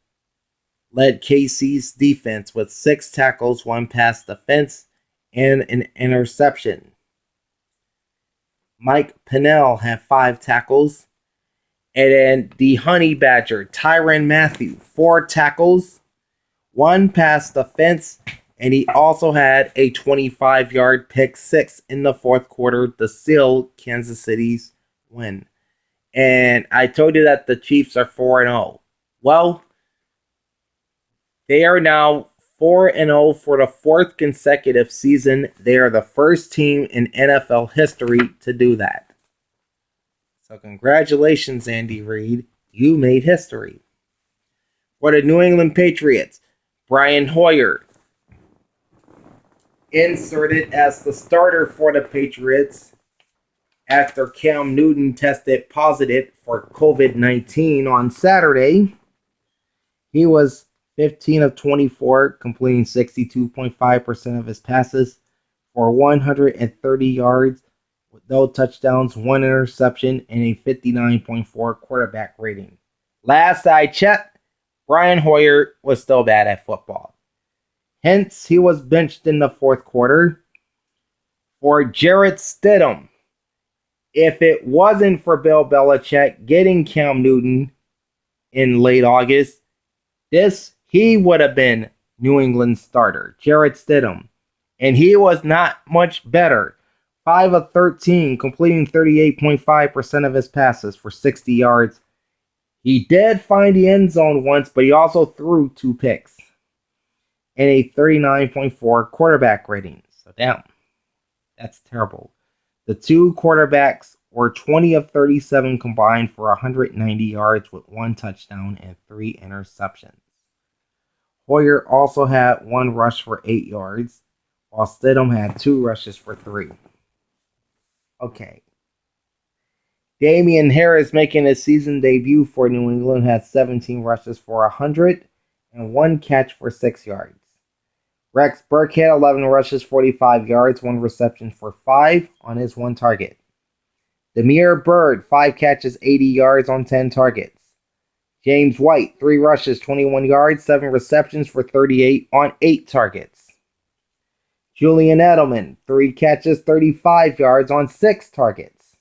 led KC's defense with 6 tackles, 1 pass defense, and an interception. Mike Pennell had 5 tackles. And then the Honey Badger, Tyrann Mathieu, 4 tackles, 1 pass defense, and he also had a 25-yard pick 6 in the fourth quarter to seal Kansas City's win. And I told you that the Chiefs are 4-0. Well, they are now 4-0 for the 4th consecutive season. They are the first team in NFL history to do that. So congratulations, Andy Reid. You made history. For the New England Patriots, Brian Hoyer inserted as the starter for the Patriots after Cam Newton tested positive for COVID-19 on Saturday. He was 15 of 24, completing 62.5% of his passes for 130 yards with no touchdowns, 1 interception, and a 59.4 quarterback rating. Last I checked, Brian Hoyer was still bad at football. Hence, he was benched in the fourth quarter for Jarrett Stidham. If it wasn't for Bill Belichick getting Cam Newton in late August, he would have been New England's starter, Jarrett Stidham. And he was not much better. 5 of 13, completing 38.5% of his passes for 60 yards. He did find the end zone once, but he also threw 2 picks and a 39.4 quarterback rating. So damn, that's terrible. The 2 quarterbacks were 20 of 37 combined for 190 yards with 1 touchdown and 3 interceptions. Hoyer also had 1 rush for 8 yards, while Stidham had 2 rushes for 3. Okay. Damian Harris, making his season debut for New England, had 17 rushes for 100 and 1 catch for 6 yards. Rex Burkhead, 11 rushes, 45 yards, 1 reception for 5 on his 1 target. Damiere Byrd, 5 catches, 80 yards on 10 targets. James White, 3 rushes, 21 yards, 7 receptions for 38 on 8 targets. Julian Edelman, 3 catches, 35 yards on 6 targets.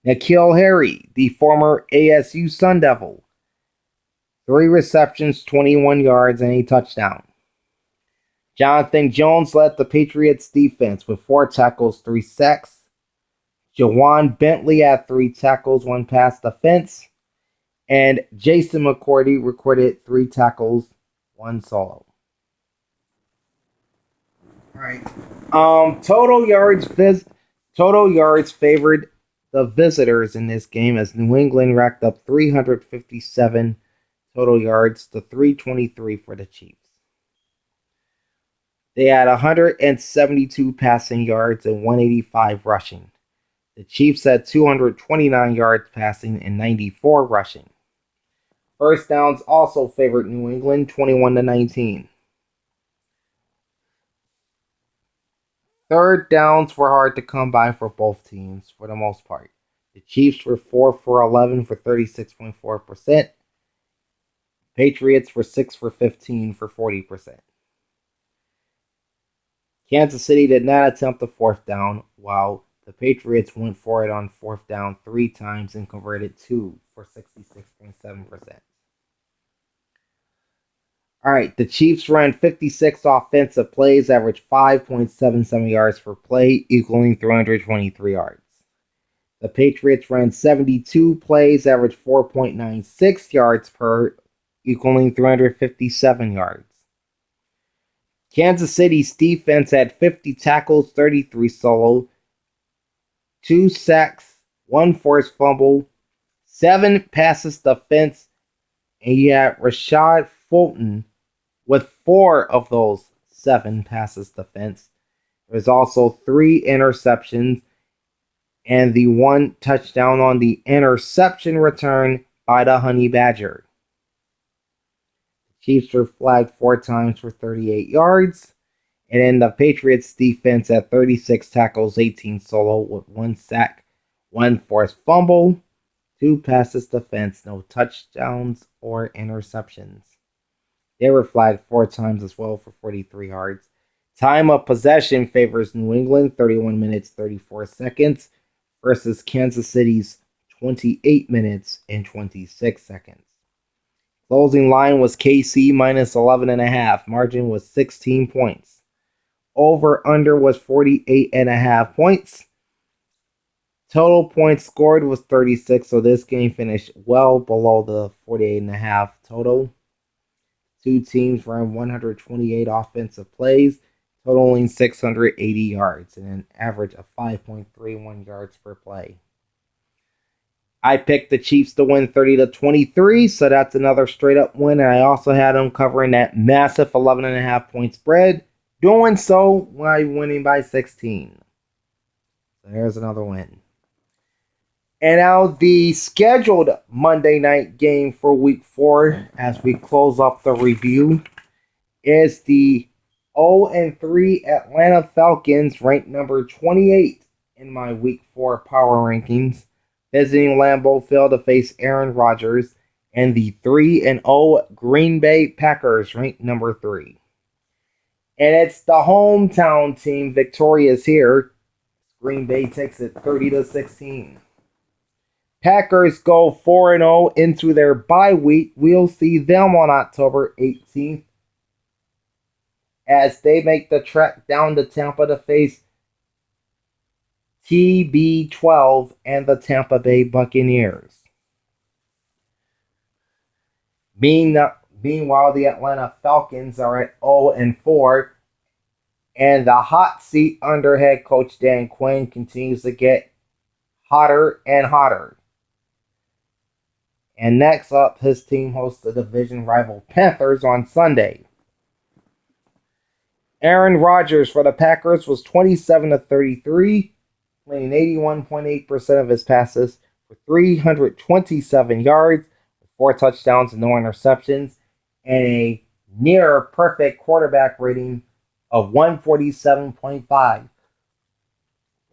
N'Keal Harry, the former ASU Sun Devil, 3 receptions, 21 yards, and a touchdown. Jonathan Jones led the Patriots defense with 4 tackles, 3 sacks. Jawan Bentley had 3 tackles, 1 pass defense. And Jason McCourty recorded 3 tackles, 1 solo. All right. Total yards favored the visitors in this game as New England racked up 357 total yards to 323 for the Chiefs. They had 172 passing yards and 185 rushing. The Chiefs had 229 yards passing and 94 rushing. First downs also favored New England, 21-19. Third downs were hard to come by for both teams for the most part. The Chiefs were 4 for 11 for 36.4%. Patriots were 6 for 15 for 40%. Kansas City did not attempt the 4th down, while the Patriots went for it on 4th down 3 times and converted 2 for 66.7%. Alright, the Chiefs ran 56 offensive plays, averaged 5.77 yards per play, equaling 323 yards. The Patriots ran 72 plays, averaged 4.96 yards per, equaling 357 yards. Kansas City's defense had 50 tackles, 33 solo, 2 sacks, 1 forced fumble, 7 passes defense, and you had Rashad Fulton with 4 of those 7 passes defense. There's also 3 interceptions and the 1 touchdown on the interception return by the Honey Badger. The Chiefs were flagged 4 times for 38 yards. And then the Patriots defense had 36 tackles, 18 solo with 1 sack, 1 forced fumble, 2 passes defense, no touchdowns or interceptions. They were flagged 4 times as well for 43 yards. Time of possession favors New England, 31 minutes, 34 seconds. versus Kansas City's 28 minutes and 26 seconds. Closing line was KC minus 11.5. Margin was 16 points. Over under was 48.5 points. Total points scored was 36, so this game finished well below the 48.5 total. Two teams ran 128 offensive plays, totaling 680 yards and an average of 5.31 yards per play. I picked the Chiefs to win 30-23, so that's another straight up win. And I also had them covering that massive 11.5 point spread, doing so by winning by 16. So there's another win. And now the scheduled Monday night game for Week 4, as we close up the review, is the 0-3 Atlanta Falcons, ranked number 28 in my Week 4 power rankings, visiting Lambeau Field to face Aaron Rodgers, and the 3-0 Green Bay Packers, ranked number 3. And it's the hometown team victorious here. Green Bay takes it 30-16. Packers go 4-0 into their bye week. We'll see them on October 18th as they make the trek down to Tampa to face TB12 and the Tampa Bay Buccaneers. Meanwhile, the Atlanta Falcons are at 0-4, and the hot seat under head coach Dan Quinn continues to get hotter and hotter. And next up, his team hosts the division rival Panthers on Sunday. Aaron Rodgers for the Packers was 27-33, completing 81.8% of his passes for 327 yards, with 4 touchdowns and no interceptions, and a near perfect quarterback rating of 147.5.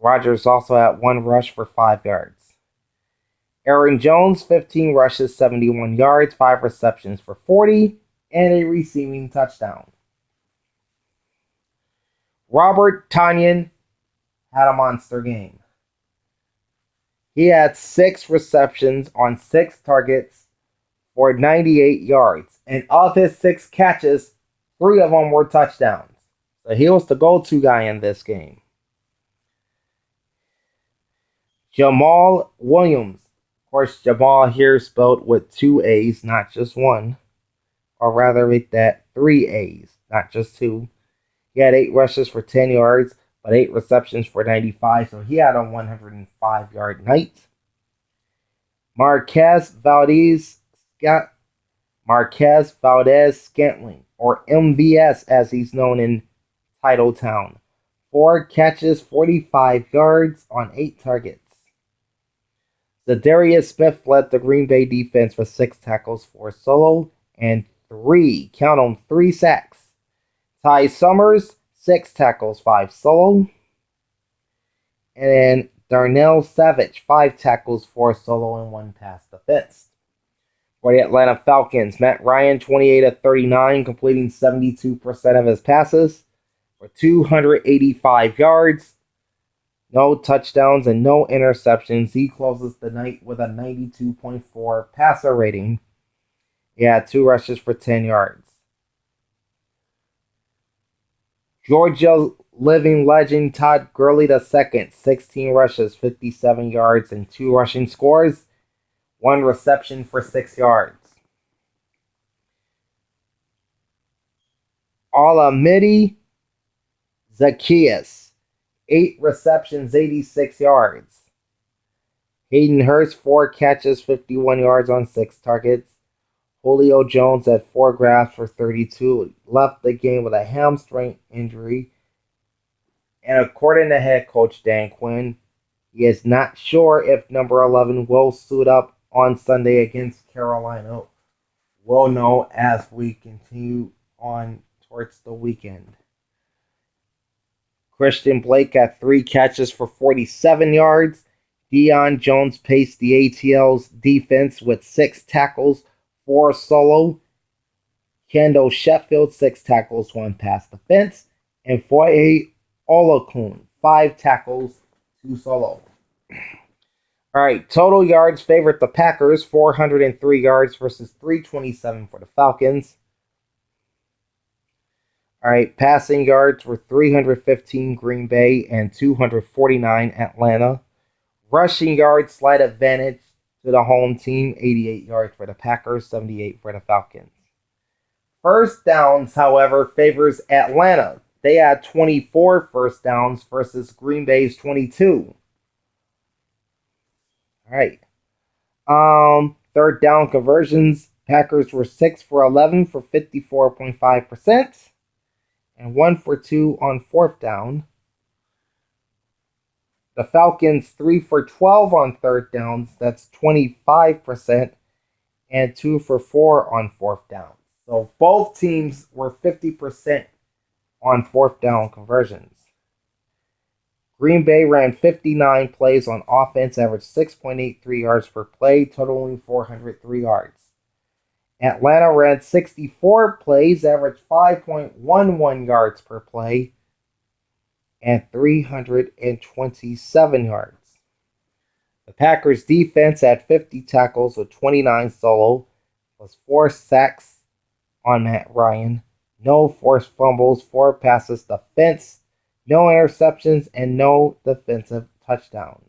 Rodgers also had 1 rush for 5 yards. Aaron Jones, 15 rushes, 71 yards, 5 receptions for 40, and a receiving touchdown. Robert Tonyan had a monster game. He had 6 receptions on 6 targets for 98 yards. And of his 6 catches, 3 of them were touchdowns. So he was the go-to guy in this game. Jamal Williams. Of course, Jamal here spelled with 2 A's, not just 1. Or rather, with that 3 A's, not just 2. He had 8 rushes for 10 yards, but 8 receptions for 95, so he had a 105-yard night. Marquez Valdez Scantling, or MVS as he's known in Titletown. 4 catches, 45 yards on 8 targets. Zadarius Smith led the Green Bay defense for 6 tackles, 4 solo, and 3 sacks. Ty Summers, 6 tackles, 5 solo. And then Darnell Savage, 5 tackles, 4 solo, and 1 pass defense. For the Atlanta Falcons, Matt Ryan, 28-39, completing 72% of his passes for 285 yards. No touchdowns and no interceptions. He closes the night with a 92.4 passer rating. He had 2 rushes for 10 yards. Georgia living legend Todd Gurley II, 16 rushes, 57 yards, and 2 rushing scores. 1 reception for 6 yards. Olamide Zaccheaus, 8 receptions, 86 yards. Hayden Hurst, 4 catches, 51 yards on 6 targets. Julio Jones had 4 grabs for 32. Left the game with a hamstring injury. And according to head coach Dan Quinn, he is not sure if number 11 will suit up on Sunday against Carolina. We'll know as we continue on towards the weekend. Christian Blake had 3 catches for 47 yards. Deion Jones paced the ATL's defense with 6 tackles, 4 solo. Kendall Sheffield, 6 tackles, 1 pass defense. And Foye Olokun, 5 tackles, 2 solo. All right, total yards favored the Packers, 403 yards versus 327 for the Falcons. All right, passing yards were 315 Green Bay and 249 Atlanta. Rushing yards, slight advantage to the home team, 88 yards for the Packers, 78 for the Falcons. First downs, however, favors Atlanta. They had 24 first downs versus Green Bay's 22. All right. Third down conversions, Packers were 6 for 11 for 54.5%. And 1 for 2 on fourth down. The Falcons 3 for 12 on third downs, that's 25%, and 2 for 4 on fourth downs. So both teams were 50% on fourth down conversions. Green Bay ran 59 plays on offense, averaged 6.83 yards per play, totaling 403 yards. Atlanta ran 64 plays, averaged 5.11 yards per play, and 327 yards. The Packers defense had 50 tackles with 29 solo, plus 4 sacks on Matt Ryan, no forced fumbles, 4 passes defense, no interceptions, and no defensive touchdowns.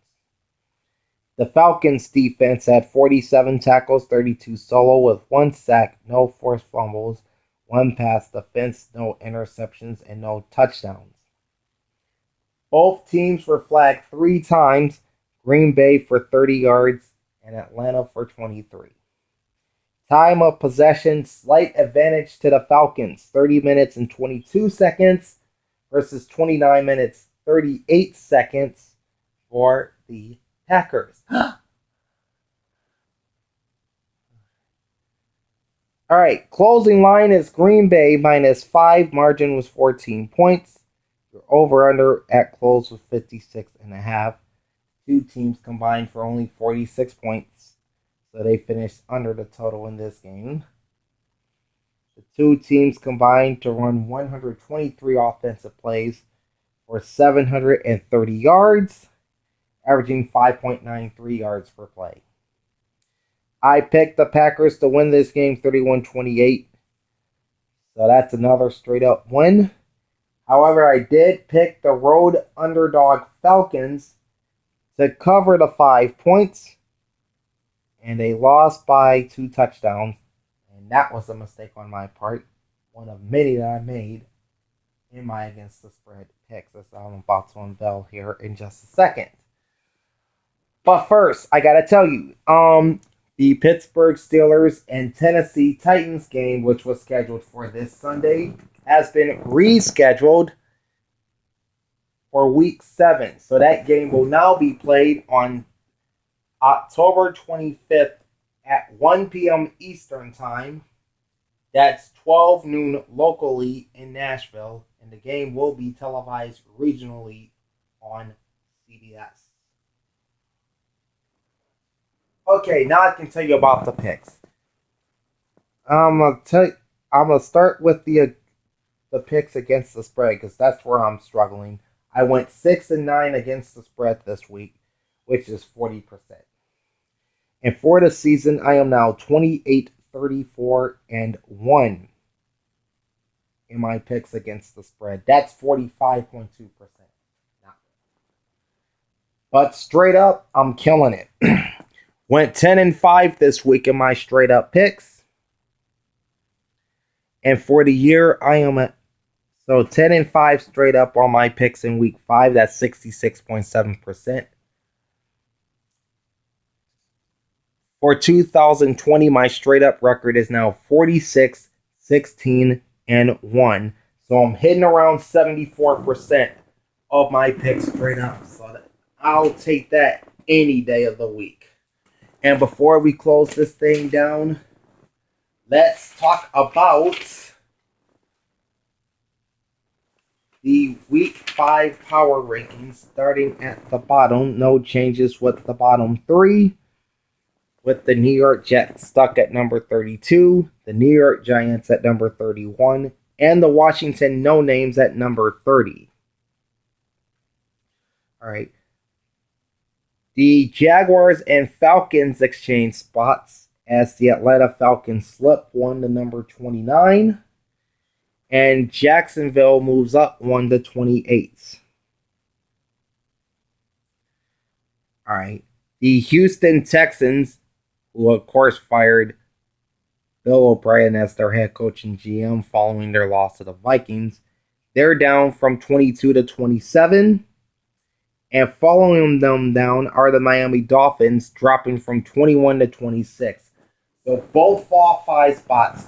The Falcons defense had 47 tackles, 32 solo with 1 sack, no forced fumbles, 1 pass defense, no interceptions, and no touchdowns. Both teams were flagged 3 times, Green Bay for 30 yards and Atlanta for 23. Time of possession, slight advantage to the Falcons, 30 minutes and 22 seconds versus 29 minutes, 38 seconds for the Packers. All right, closing line is Green Bay -5. Margin was 14 points. Your over-under at close was 56.5. 2 teams combined for only 46 points. So they finished under the total in this game. The 2 teams combined to run 123 offensive plays for 730 yards, averaging 5.93 yards per play. I picked the Packers to win this game 31-28. So that's another straight up win. However, I did pick the road underdog Falcons to cover the 5 points. And they lost by 2 touchdowns. And that was a mistake on my part. One of many that I made in my against the spread picks, as I'm about to unveil here in just a second. But first, I gotta tell you, the Pittsburgh Steelers and Tennessee Titans game, which was scheduled for this Sunday, has been rescheduled for Week 7. So that game will now be played on October 25th at 1 p.m. Eastern Time. That's 12 noon locally in Nashville. And the game will be televised regionally on CBS. Okay, now I can tell you about the picks. I'm gonna start with the picks against the spread because that's where I'm struggling. I went 6-9 against the spread this week, which is 40%. And for the season, I am now 28-34-1 in my picks against the spread. That's 45.2%. But straight up, I'm killing it. Went 10-5 this week in my straight up picks. And for the year, I am at 10-5 straight up on my picks in week 5. That's 66.7%. For 2020, my straight up record is now 46-16-1. So I'm hitting around 74% of my picks straight up. So I'll take that any day of the week. And before we close this thing down, let's talk about the Week 5 power rankings, starting at the bottom. No changes with the bottom 3. With the New York Jets stuck at number 32, the New York Giants at number 31, and the Washington No Names at number 30. All right. The Jaguars and Falcons exchange spots as the Atlanta Falcons slip 1 to number 29, and Jacksonville moves up 1 to 28. All right. The Houston Texans, who of course fired Bill O'Brien as their head coach and GM following their loss to the Vikings, they're down from 22 to 27. And following them down are the Miami Dolphins, dropping from 21 to 26. So both fall 5 spots,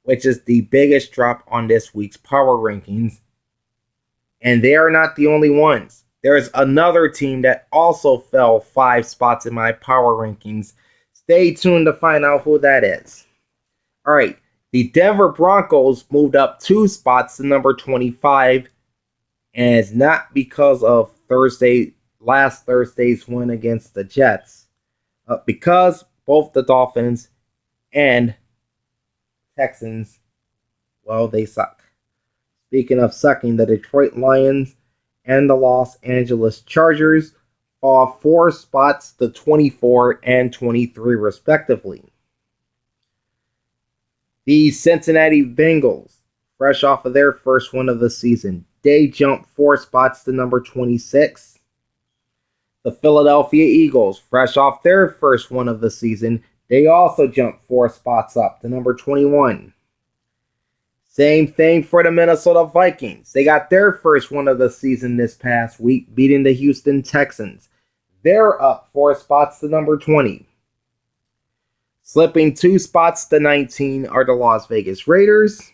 which is the biggest drop on this week's power rankings. And they are not the only ones. There's another team that also fell 5 spots in my power rankings. Stay tuned to find out who that is. All right, the Denver Broncos moved up 2 spots to number 25. And it's not because of last Thursday's win against the Jets. Because both the Dolphins and Texans, well, they suck. Speaking of sucking, the Detroit Lions and the Los Angeles Chargers fall 4 spots to 24 and 23 respectively. The Cincinnati Bengals, fresh off of their first win of the season, they jump 4 spots to number 26. The Philadelphia Eagles, fresh off their first win of the season, they also jump 4 spots up to number 21. Same thing for the Minnesota Vikings. They got their first win of the season this past week, beating the Houston Texans. They're up 4 spots to number 20. Slipping 2 spots to 19 are the Las Vegas Raiders.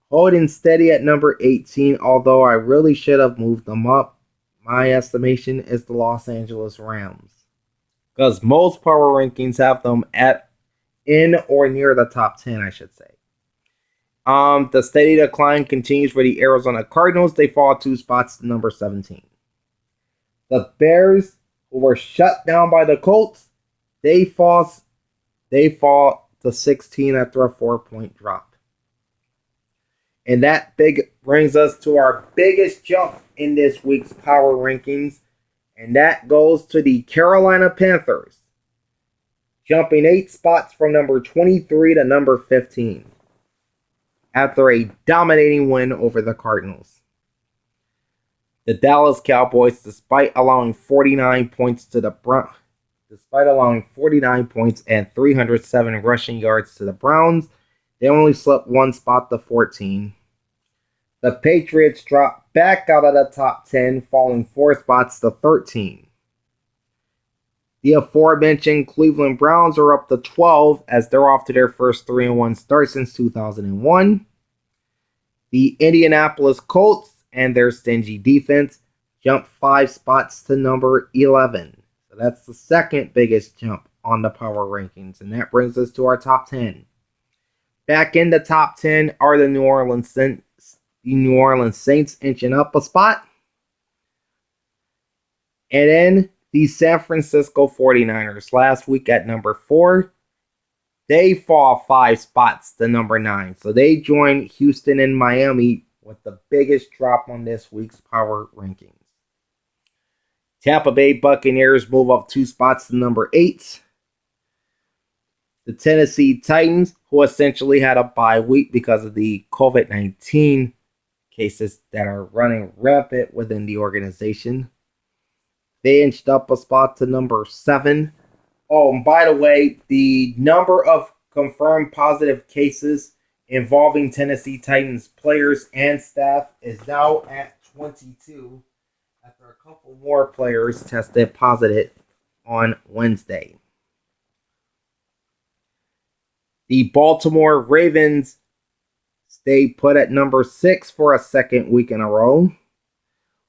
Holding steady at number 18, although I really should have moved them up. My estimation is the Los Angeles Rams, because most power rankings have them in or near the top 10, I should say. The steady decline continues for the Arizona Cardinals. They fall 2 spots to number 17. The Bears, who were shut down by the Colts, they fall to 16 after a 4-point drop. And that brings us to our biggest jump in this week's power rankings, and that goes to the Carolina Panthers, jumping 8 spots from number 23 to number 15 after a dominating win over the Cardinals. The Dallas Cowboys, despite allowing 49 points and 307 rushing yards to the Browns, they only slipped 1 spot to 14. The Patriots dropped back out of the top 10, falling 4 spots to 13. The aforementioned Cleveland Browns are up to 12 as they're off to their first 3-1 start since 2001. The Indianapolis Colts and their stingy defense jumped 5 spots to number 11. So that's the second biggest jump on the power rankings, and that brings us to our top 10. Back in the top 10 are the New Orleans Saints inching up a spot. And then the San Francisco 49ers last week at number 4. They fall 5 spots to number 9. So they join Houston and Miami with the biggest drop on this week's power rankings. Tampa Bay Buccaneers move up 2 spots to number 8. The Tennessee Titans, who essentially had a bye week because of the COVID-19 cases that are running rampant within the organization, they inched up a spot to number 7. Oh, and by the way, the number of confirmed positive cases involving Tennessee Titans players and staff is now at 22 after a couple more players tested positive on Wednesday. The Baltimore Ravens stay put at number 6 for a second week in a row.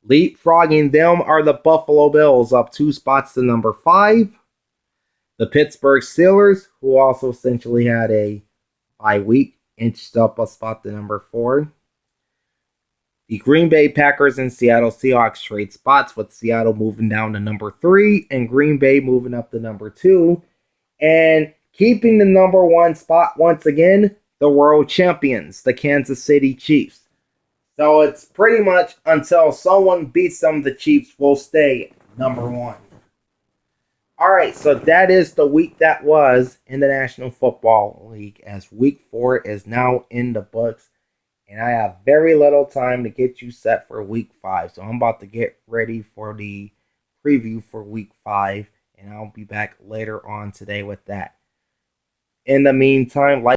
Leapfrogging them are the Buffalo Bills, up 2 spots to number 5. The Pittsburgh Steelers, who also essentially had a bye week, inched up a spot to number 4. The Green Bay Packers and Seattle Seahawks trade spots, with Seattle moving down to number 3 and Green Bay moving up to number 2. And keeping the number 1 spot once again, the world champions, the Kansas City Chiefs. So it's pretty much until someone beats them, the Chiefs will stay number one. All right, so that is the week that was in the National Football League, as week 4 is now in the books, and I have very little time to get you set for week 5. So I'm about to get ready for the preview for week 5, and I'll be back later on today with that. In the meantime, like